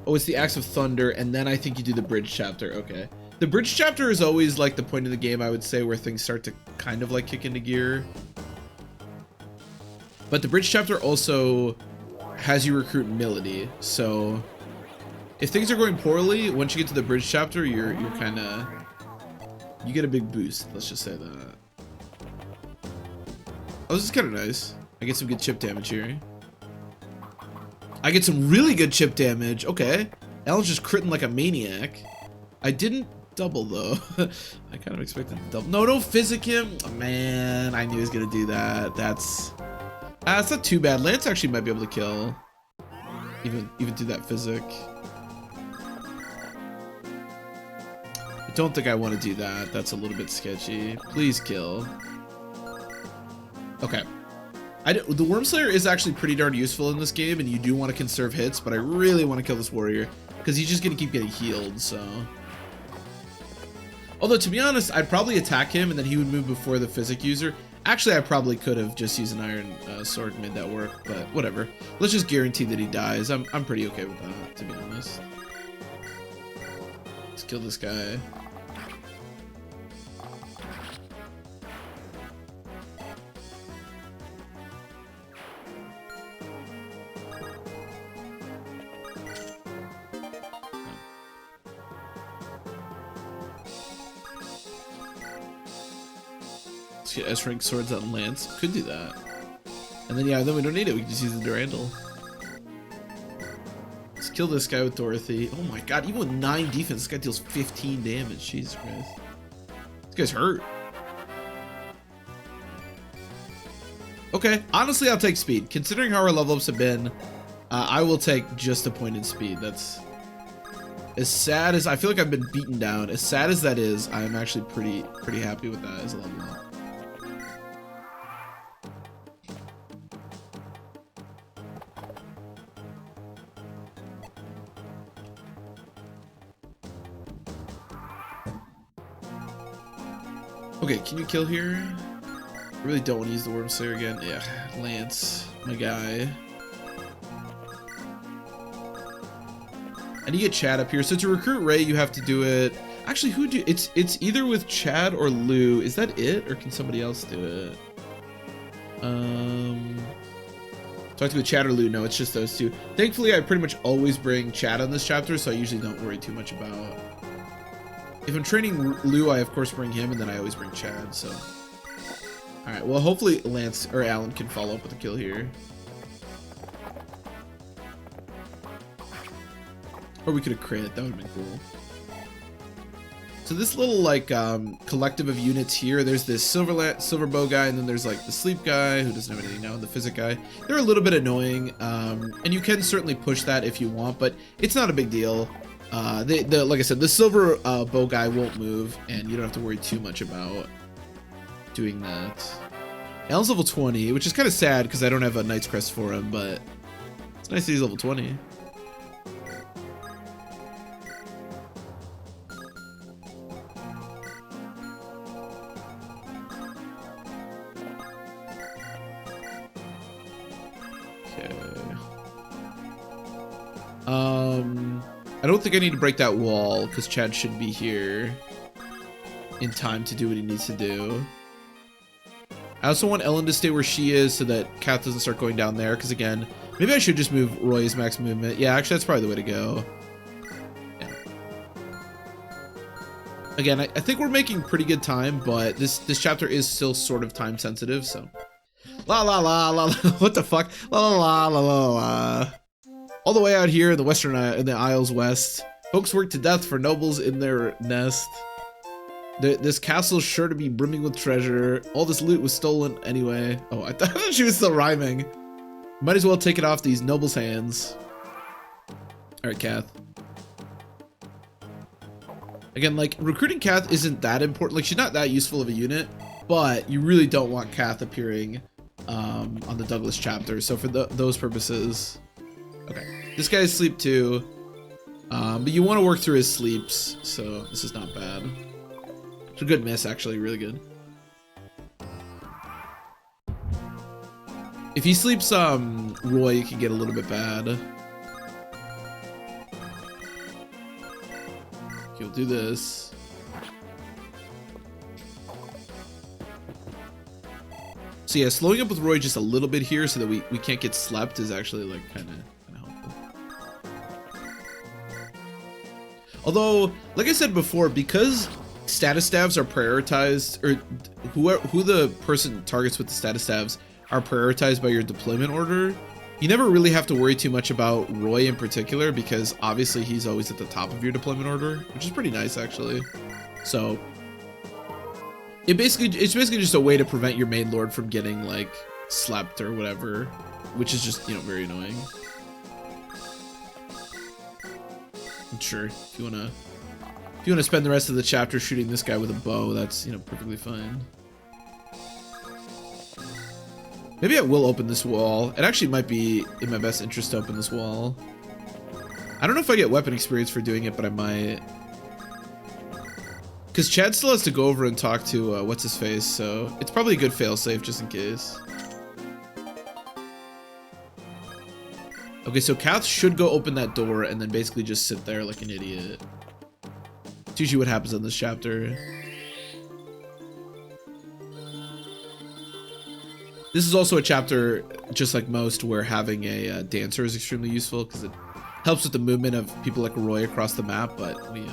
Oh, it's the Axe of Thunder, and then I think you do the bridge chapter. Okay. The bridge chapter is always like the point of the game, I would say, where things start to kind of like kick into gear. But the bridge chapter also has you recruit Melody, so if things are going poorly, once you get to the bridge chapter, you're kind of, you get a big boost. Let's just say that. Oh, this is kind of nice. I get some good chip damage here. I get some really good chip damage. Okay, Alan's just critting like a maniac. I didn't double though. I kind of expected to double. No, don't physic him. Oh, man, I knew he was gonna do that. That's not too bad. Lance actually might be able to kill, even through that physic. I don't think I want to do that. That's a little bit sketchy. Please kill. Okay. The Worm Slayer is actually pretty darn useful in this game, and you do want to conserve hits, but I really want to kill this warrior because he's just gonna keep getting healed. So Although, to be honest, I'd probably attack him and then he would move before the physic user. Actually, I probably could have just used an iron sword and made that work, but whatever. Let's just guarantee that he dies. I'm pretty okay with that, to be honest. Let's kill this guy. Let's get S-rank swords out and lance. Could do that. And then, yeah, then we don't need it. We can just use the Durandal. Let's kill this guy with Dorothy. Oh my god, even with 9 defense, this guy deals 15 damage. Jesus Christ. This guy's hurt. Okay, honestly, I'll take speed. Considering how our level ups have been, I will take just a point in speed. That's... As sad as... I feel like I've been beaten down. As sad as that is, I'm actually pretty happy with that as a level up. Okay, can you kill here? I really don't want to use the Worm Slayer again. Yeah, Lance, my guy. And you get Chad up here. So to recruit Ray, you have to do it. Actually, who do it's either with Chad or Lou. Is that it, or can somebody else do it? Talk to Chad or Lou. No, it's just those two. Thankfully, I pretty much always bring Chad on this chapter, so I usually don't worry too much about. If I'm training Lou, I of course bring him, and then I always bring Chad, so. Alright, well hopefully Lance or Alan can follow up with a kill here. Or we could have crit, that would have been cool. So this little like collective of units here, there's this silver bow guy, and then there's like the sleep guy who doesn't have anything now, and the physic guy. They're a little bit annoying, and you can certainly push that if you want, but it's not a big deal. Like I said, the silver bow guy won't move, and you don't have to worry too much about doing that. Alan's level 20, which is kind of sad because I don't have a Knight's Crest for him, but it's nice that he's level 20. Okay. I don't think I need to break that wall because Chad should be here in time to do what he needs to do. I also want Ellen to stay where she is so that Kath doesn't start going down there, because again, maybe I should just move Roy's max movement. Yeah, actually that's probably the way to go. Yeah. Again, I think we're making pretty good time, but this chapter is still sort of time sensitive, so. La la la la la, what the fuck? La la la la la la. All the way out here in the Western, in the Isles West, folks work to death for nobles in their nest. This castle's sure to be brimming with treasure. All this loot was stolen anyway. Oh, I thought she was still rhyming. Might as well take it off these nobles' hands. Alright, Kath. Again, like, recruiting Kath isn't that important. Like, she's not that useful of a unit, but you really don't want Kath appearing on the Douglas chapter. So for those purposes... Okay, this guy's asleep too, but you want to work through his sleeps, so this is not bad. It's a good miss, actually, really good. If he sleeps Roy, it can get a little bit bad. Okay, we'll do this. So yeah, slowing up with Roy just a little bit here so that we can't get slept is actually like kind of helpful. Although, like I said before, because status stabs are prioritized, or who the person targets with the status stabs are prioritized by your deployment order, you never really have to worry too much about Roy in particular, because obviously he's always at the top of your deployment order, which is pretty nice actually. So it's basically just a way to prevent your main lord from getting like slept or whatever, which is just, you know, very annoying. And sure, if you wanna spend the rest of the chapter shooting this guy with a bow, that's, you know, perfectly fine. Maybe I will open this wall. It actually might be in my best interest to open this wall. I don't know if I get weapon experience for doing it, but I might. Because Chad still has to go over and talk to what's his face, so it's probably a good failsafe just in case. Okay, so Kath should go open that door and then basically just sit there like an idiot. It's usually what happens in this chapter. This is also a chapter, just like most, where having a dancer is extremely useful because it helps with the movement of people like Roy across the map, but we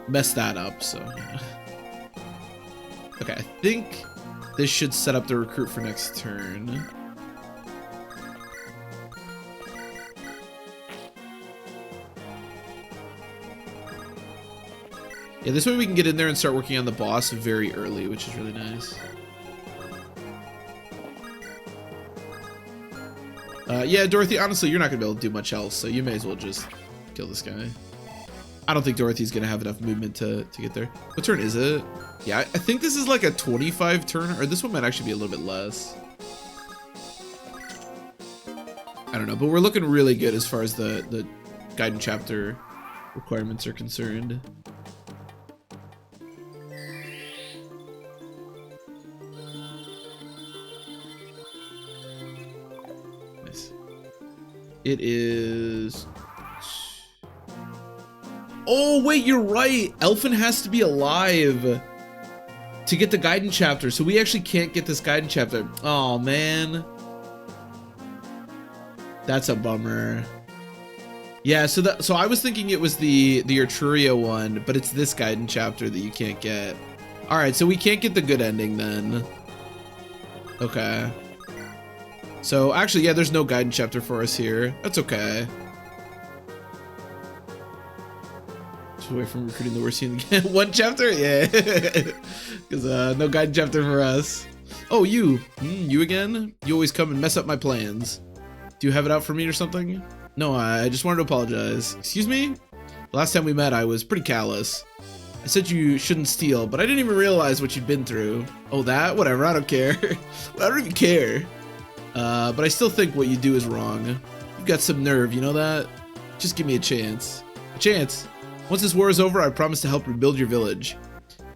messed that up, so yeah. Okay, I think this should set up the recruit for next turn. Yeah, this way we can get in there and start working on the boss very early, which is really nice. Yeah, Dorothy, honestly, you're not going to be able to do much else, so you may as well just kill this guy. I don't think Dorothy's going to have enough movement to get there. What turn is it? Yeah, I think this is like a 25 turn, or this one might actually be a little bit less. I don't know, but we're looking really good as far as the Gaiden chapter requirements are concerned. It is... Oh, wait, you're right. Elfin has to be alive to get the Gaiden chapter, so we actually can't get this Gaiden chapter. Oh, man. That's a bummer. Yeah, so I was thinking it was the Arturia one, but it's this Gaiden chapter that you can't get. All right, so we can't get the good ending then. Okay. So, actually, yeah, there's no Gaiden chapter for us here. That's okay. Just away from recruiting the worst scene again. One chapter? Yeah. Because no Gaiden chapter for us. Oh, you. You again? You always come and mess up my plans. Do you have it out for me or something? No, I just wanted to apologize. Excuse me? Last time we met, I was pretty callous. I said you shouldn't steal, but I didn't even realize what you'd been through. Oh, that? Whatever, I don't care. I don't even care. But I still think what you do is wrong. You've got some nerve, you know that? Just give me a chance. A chance. Once this war is over, I promise to help rebuild your village.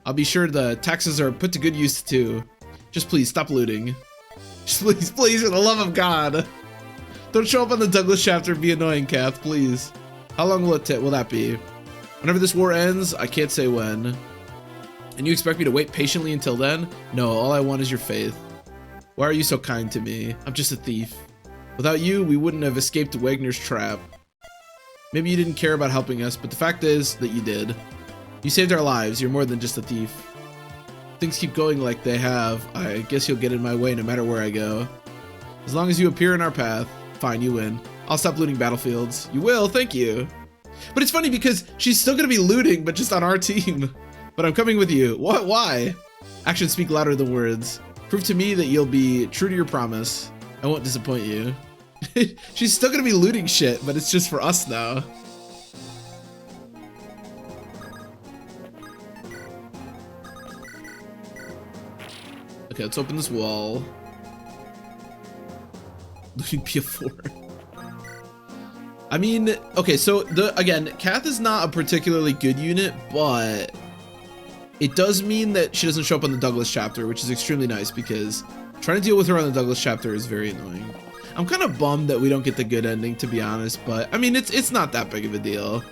I'll be sure the taxes are put to good use too. Just please, stop looting. Just please, for the love of God. Don't show up on the Douglas chapter and be annoying, Kath, please. How long will that be? Whenever this war ends, I can't say when. And you expect me to wait patiently until then? No, all I want is your faith. Why are you so kind to me? I'm just a thief. Without you, we wouldn't have escaped Wagner's trap. Maybe you didn't care about helping us, but the fact is that you did. You saved our lives. You're more than just a thief. If things keep going like they have, I guess you'll get in my way no matter where I go. As long as you appear in our path, fine, you win. I'll stop looting battlefields. You will, thank you. But it's funny because she's still gonna be looting, but just on our team. But I'm coming with you. What? Why? Actions speak louder than words. Prove to me that you'll be true to your promise. I won't disappoint you. She's still gonna be looting shit, but it's just for us now. Okay, let's open this wall. Looting PF4. I mean, okay, so again, Kath is not a particularly good unit, but it does mean that she doesn't show up on the Douglas chapter, which is extremely nice because trying to deal with her on the Douglas chapter is very annoying. I'm kind of bummed that we don't get the good ending, to be honest, but I mean, it's not that big of a deal.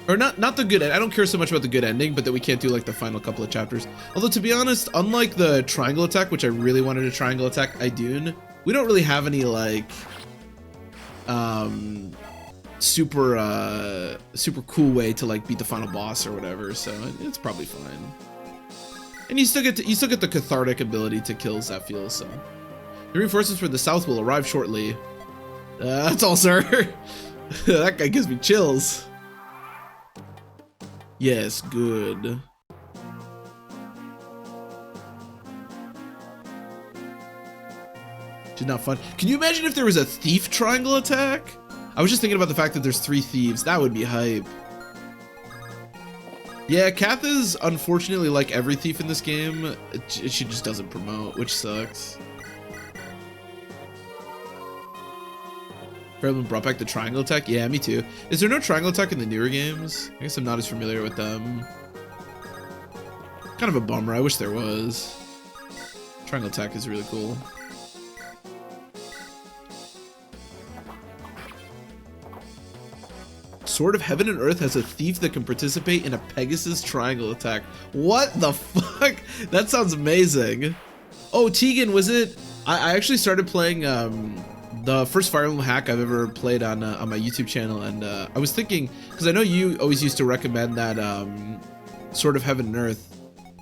Or not the good end. I don't care so much about the good ending, but that we can't do like the final couple of chapters. Although, to be honest, unlike the triangle attack, which I really wanted to triangle attack Idun, we don't really have any like super cool way to like beat the final boss or whatever, so it's probably fine. And you still get the cathartic ability to kill Zephiel, so the reinforcements for the south will arrive shortly. That's all, sir. That guy gives me chills. Yes, good. Did not fun. Can you imagine if there was a thief triangle attack? I was just thinking about the fact that there's 3 thieves. That would be hype. Yeah, Kath is unfortunately like every thief in this game. She just doesn't promote, which sucks. Fire Emblem brought back the triangle attack? Yeah, me too. Is there no triangle attack in the newer games? I guess I'm not as familiar with them. Kind of a bummer. I wish there was. Triangle attack is really cool. Sword of Heaven and Earth has a thief that can participate in a Pegasus triangle attack. What the fuck? That sounds amazing. Oh, Tegan, was it? I actually started playing the first Fire Emblem hack I've ever played on my YouTube channel, and I was thinking, because I know you always used to recommend that Sword of Heaven and Earth.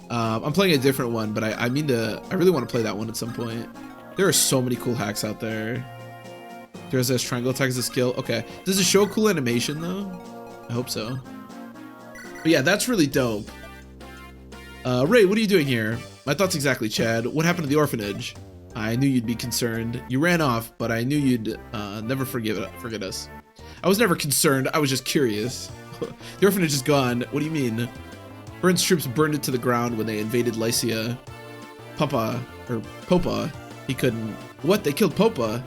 I'm playing a different one, but I really want to play that one at some point. There are so many cool hacks out there. There's this triangle attack as a skill. Okay. Does it show a cool animation though? I hope so. But yeah, that's really dope. Ray, what are you doing here? My thoughts exactly, Chad. What happened to the orphanage? I knew you'd be concerned. You ran off, but I knew you'd never forget us. I was never concerned. I was just curious. The orphanage is gone. What do you mean? Burn's troops burned it to the ground when they invaded Lycia. Popa, he couldn't. What? They killed Popa?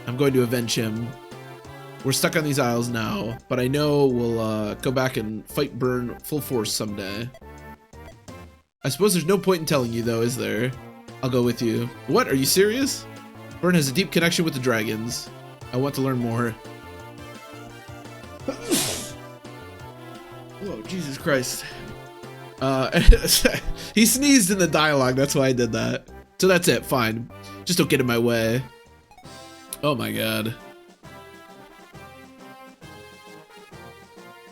I'm going to avenge him. We're stuck on these isles now, but I know we'll go back and fight Burn full force someday. I suppose there's no point in telling you though, is there? I'll go with you. What? Are you serious? Burn has a deep connection with the dragons. I want to learn more. Oh, Jesus Christ. He sneezed in the dialogue, that's why I did that. So that's it, fine. Just don't get in my way. Oh my god.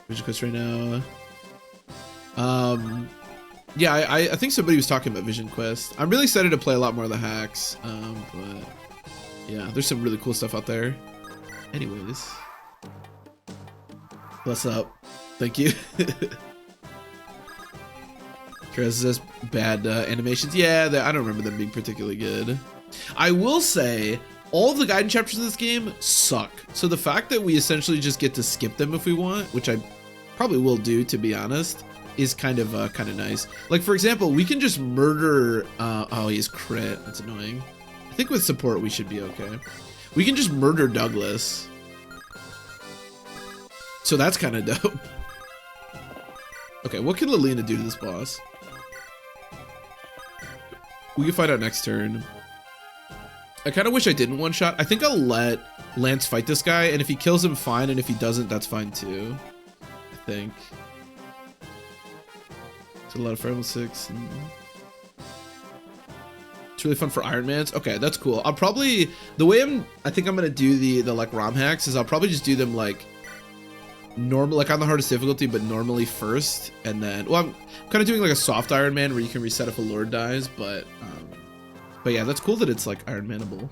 Vision quest right now. Yeah, I think somebody was talking about Vision Quest. I'm really excited to play a lot more of the hacks. But yeah, there's some really cool stuff out there. Anyways. Bless up. Thank you. Chris says bad animations. Yeah, I don't remember them being particularly good. I will say, all the guidance chapters in this game suck. So the fact that we essentially just get to skip them if we want, which I probably will do, to be honest, is kind of nice. Like, for example, we can just murder... oh, he's crit. That's annoying. I think with support we should be okay. We can just murder Douglas. So that's kind of dope. Okay, what can Lilina do to this boss? We can find out next turn. I kind of wish I didn't one-shot. I think I'll let Lance fight this guy, and if he kills him, fine, and if he doesn't, that's fine too. I think. It's a lot of Fire Emblem 6. It's really fun for Iron Mans. Okay, that's cool. I'll probably... The way I think I'm going to do the like ROM hacks is I'll probably just do them like normal, like on the hardest difficulty, but normally first, and then... Well, I'm kind of doing like a soft Iron Man where you can reset if a Lord dies, but yeah, that's cool that it's like Iron Manable.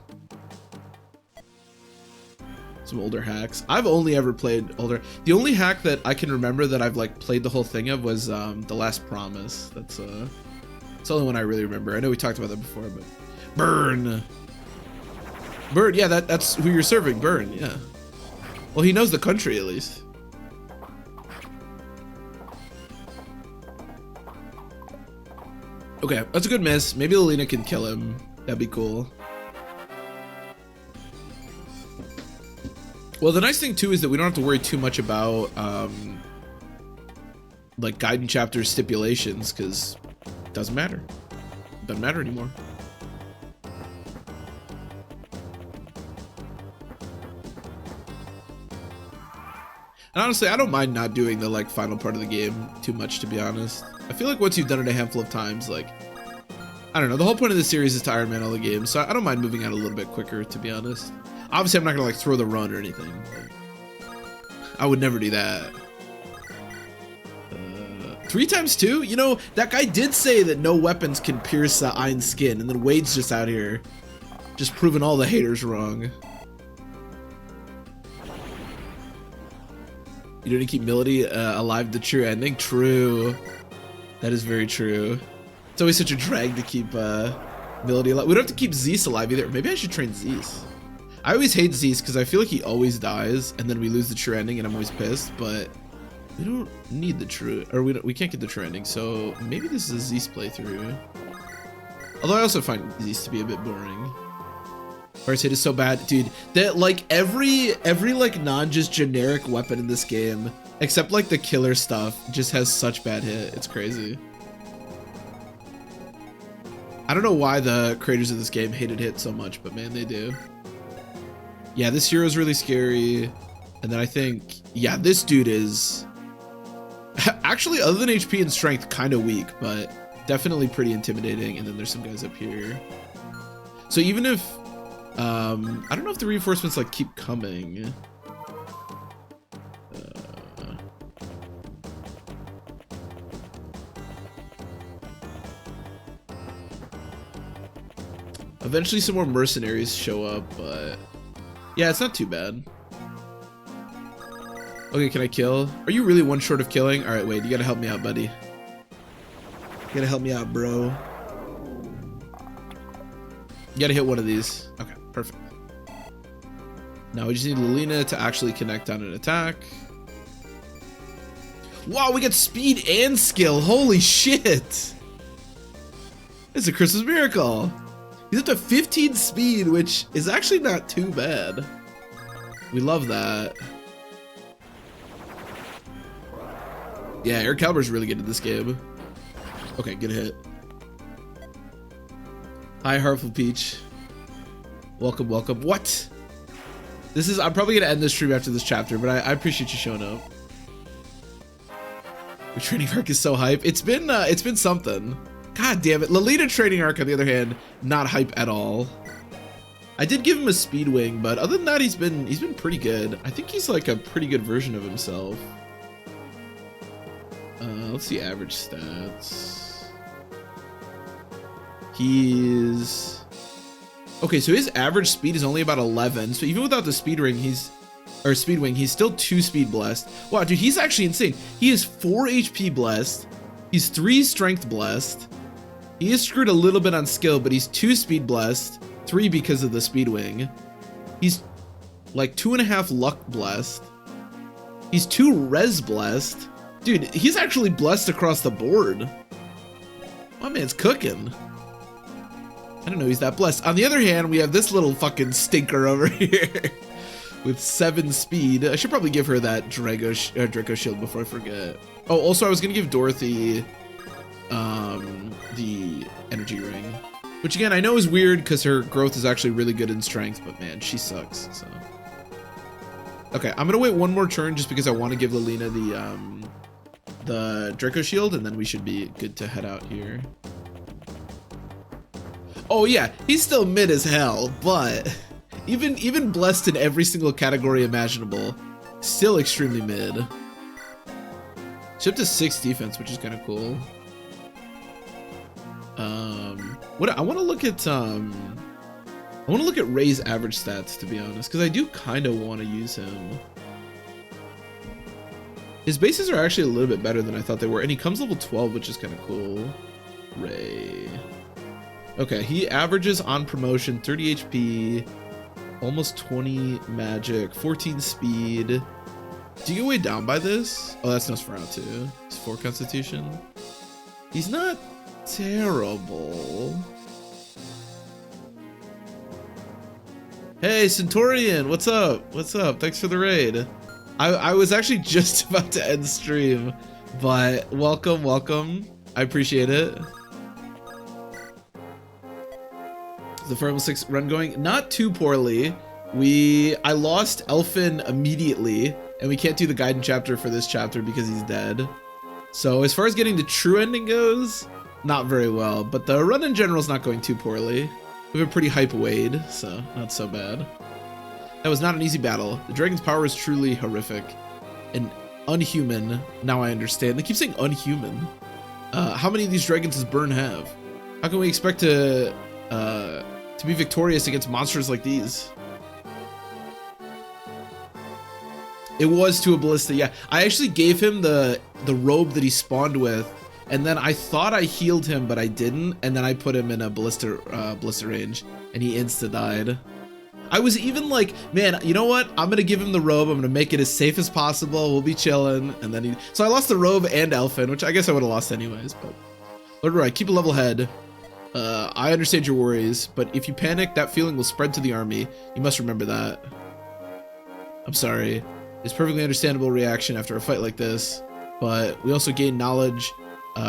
Some older hacks. I've only ever played older. The only hack that I can remember that I've like played the whole thing of was The Last Promise. That's it's the only one I really remember. I know we talked about that before, but Burn. Burn, yeah, that's who you're serving, Burn, yeah. Well, he knows the country at least. Okay, that's a good miss. Maybe Lilina can kill him. That'd be cool. Well, the nice thing too is that we don't have to worry too much about like guidance chapter stipulations, because it doesn't matter. It doesn't matter anymore. And honestly, I don't mind not doing the like final part of the game too much, to be honest. I feel like once you've done it a handful of times, like, I don't know, the whole point of the series is to Iron Man all the games, so I don't mind moving out a little bit quicker, to be honest. Obviously, I'm not gonna like throw the run or anything. I would never do that. 3 times 2? You know, that guy did say that no weapons can pierce Ein's skin, and then Wade's just out here, just proving all the haters wrong. You don't keep Milady alive, the true ending? True. That is very true. It's always such a drag to keep Milady alive. We don't have to keep Zeus alive either. Maybe I should train Zeus. I always hate Zeus because I feel like he always dies and then we lose the true ending and I'm always pissed, but we don't need the true, or we can't get the true ending, so maybe this is a Zeus playthrough. Although I also find Zeus to be a bit boring. First hit is so bad, dude. That like every like non just generic weapon in this game, except like the killer stuff, just has such bad hit. It's crazy. I don't know why the creators of this game hated hit so much, but man, they do. Yeah, this hero is really scary. And then I think, yeah, this dude is actually, other than HP and strength, kind of weak, but definitely pretty intimidating. And then there's some guys up here. So even if I don't know if the reinforcements like keep coming. Eventually some more mercenaries show up, but yeah, it's not too bad. Okay, can I kill? Are you really one short of killing? All right, wait, you gotta help me out, buddy. You gotta help me out, bro. You gotta hit one of these. Okay, perfect. Now we just need Lilina to actually connect on an attack. Wow, we get speed and skill. Holy shit. It's a Christmas miracle. He's up to 15 speed, which is actually not too bad. We love that. Yeah, Air Caliber's really good at this game. Okay, good hit. Hi, Heartful Peach. Welcome, welcome. What? This is, I'm probably gonna end this stream after this chapter, but I appreciate you showing up. The training arc is so hype. It's been something. God damn it. Lolita training arc, on the other hand, not hype at all. I did give him a speed wing, but other than that, he's been pretty good. I think he's like a pretty good version of himself. Let's see average stats. He's okay, so his average speed is only about 11. So even without the speed wing, he's still 2 speed blessed. Wow, dude, he's actually insane. He is 4 HP blessed. He's 3 strength blessed. He is screwed a little bit on skill, but he's 2 speed blessed, 3 because of the speed wing. He's like 2.5 luck blessed. He's 2 res blessed. Dude, he's actually blessed across the board. My man's cooking. I don't know he's that blessed. On the other hand, we have this little fucking stinker over here with 7 speed. I should probably give her that Draco shield before I forget. Oh, also I was gonna give Dorothy the energy ring, which again I know is weird because her growth is actually really good in strength, but man, she sucks. So okay, I'm gonna wait one more turn just because I want to give Lilina the Draco shield, and then we should be good to head out here. Oh yeah, he's still mid as hell, but even blessed in every single category imaginable, still extremely mid. She's up to 6 defense, which is kind of cool. What I want to look at Ray's average stats, to be honest, because I do kind of want to use him. His bases are actually a little bit better than I thought they were, and he comes level 12, which is kind of cool. Ray. Okay, he averages on promotion 30 HP, almost 20 magic, 14 speed. Do you get weighed down by this? Oh, that's Nosferatu. It's 4 constitution. He's not terrible. Hey, Centurion, what's up? What's up? Thanks for the raid. I was actually just about to end stream, but welcome, welcome. I appreciate it. The Fire Emblem 6 run going not too poorly. I lost Elfin immediately, and we can't do the Gaiden chapter for this chapter because he's dead. So as far as getting the true ending goes, not very well, but the run in general is not going too poorly. We have a pretty hype Wade, so not so bad. That was not an easy battle. The dragon's power is truly horrific and unhuman. Now I understand. They keep saying unhuman. How many of these dragons does Burn have? How can we expect to be victorious against monsters like these? It was to a ballista, yeah. I actually gave him the robe that he spawned with, and then I thought I healed him, but I didn't, and then I put him in a ballista range, and he insta-died. I was even like, man, you know what? I'm gonna give him the robe, I'm gonna make it as safe as possible, we'll be chilling, and then so I lost the robe and Elfin, which I guess I would have lost anyways, but... Alright, keep a level head. I understand your worries, but if you panic, that feeling will spread to the army. You must remember that. I'm sorry. It's a perfectly understandable reaction after a fight like this, but we also gain knowledge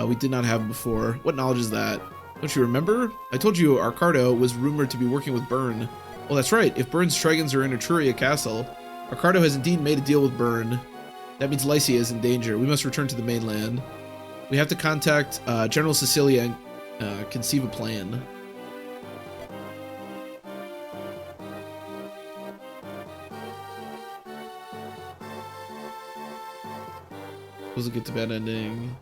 we did not have before. What knowledge is that? Don't you remember? I told you Arcardo was rumored to be working with Byrne. Well, that's right. If Byrne's dragons are in Etruria Castle, Arcardo has indeed made a deal with Byrne. That means Lycia is in danger. We must return to the mainland. We have to contact General Cecilia and conceive a plan. Was a get to bad ending.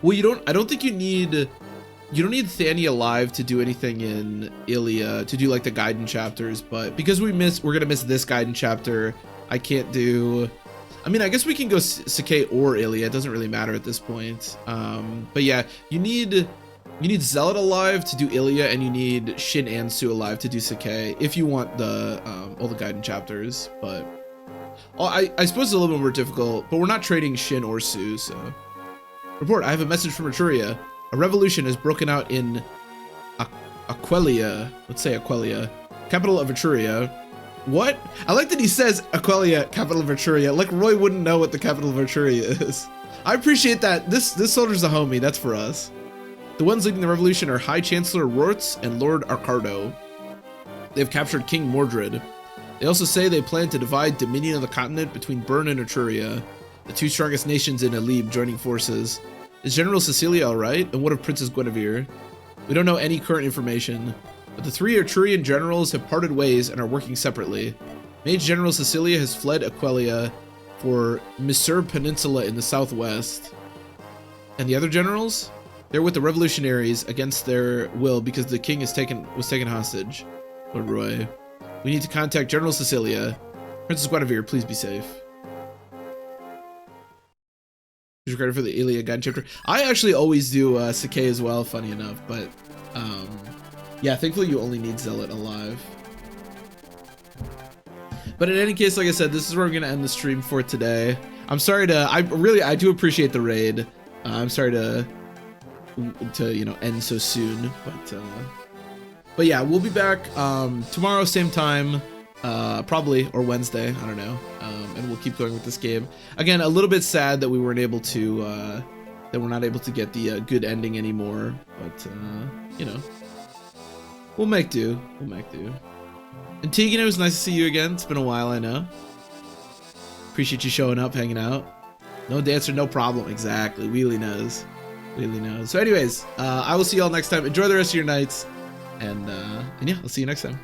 Well, I don't think you don't need Thania alive to do anything in Ilia, to do like the Gaiden chapters, but because we're gonna miss this Gaiden chapter, I can't do. I mean, I guess we can go Sakai or Ilia. It doesn't really matter at this point. But yeah, you need Zealot alive to do Ilia, and you need Shin and Su alive to do Sakai if you want the all the Gaiden chapters. But I suppose it's a little bit more difficult. But we're not trading Shin or Su, so. Report, I have a message from Etruria. A revolution has broken out in Aquelia. Let's say Aquelia, capital of Etruria. What? I like that he says Aquelia, capital of Etruria. Like Roy wouldn't know what the capital of Etruria is. I appreciate that. This soldier's a homie. That's for us. The ones leading the revolution are High Chancellor Rortz and Lord Arcardo. They've captured King Mordred. They also say they plan to divide dominion of the continent between Byrne and Etruria, the two strongest nations in Alib joining forces. Is General Cecilia alright? And what of Princess Guinevere? We don't know any current information, but the three Etrurian generals have parted ways and are working separately. Mage General Cecilia has fled Aquelia for Misur Peninsula in the southwest. And the other generals? They're with the revolutionaries against their will because the king was taken hostage. Lord Roy. We need to contact General Cecilia. Princess Guinevere, please be safe. Credit for the Ilia Gaiden chapter. I actually always do Sakai as well, funny enough, but yeah, thankfully you only need Zealot alive. But in any case, like I said, this is where I'm gonna end the stream for today. I'm sorry to, I do appreciate the raid. I'm sorry to end so soon, but yeah, we'll be back tomorrow, same time, probably, or Wednesday, I don't know. And we'll keep going with this game. Again, a little bit sad that we weren't able to, that we're not able to get the good ending anymore, but you know, we'll make do. We'll make do. And Tegan, it was nice to see you again. It's been a while, I know. Appreciate you showing up, hanging out. No dancer, no problem. Exactly. Wheelie knows. Wheelie knows. So anyways, I will see y'all next time. Enjoy the rest of your nights. And yeah, I'll see you next time.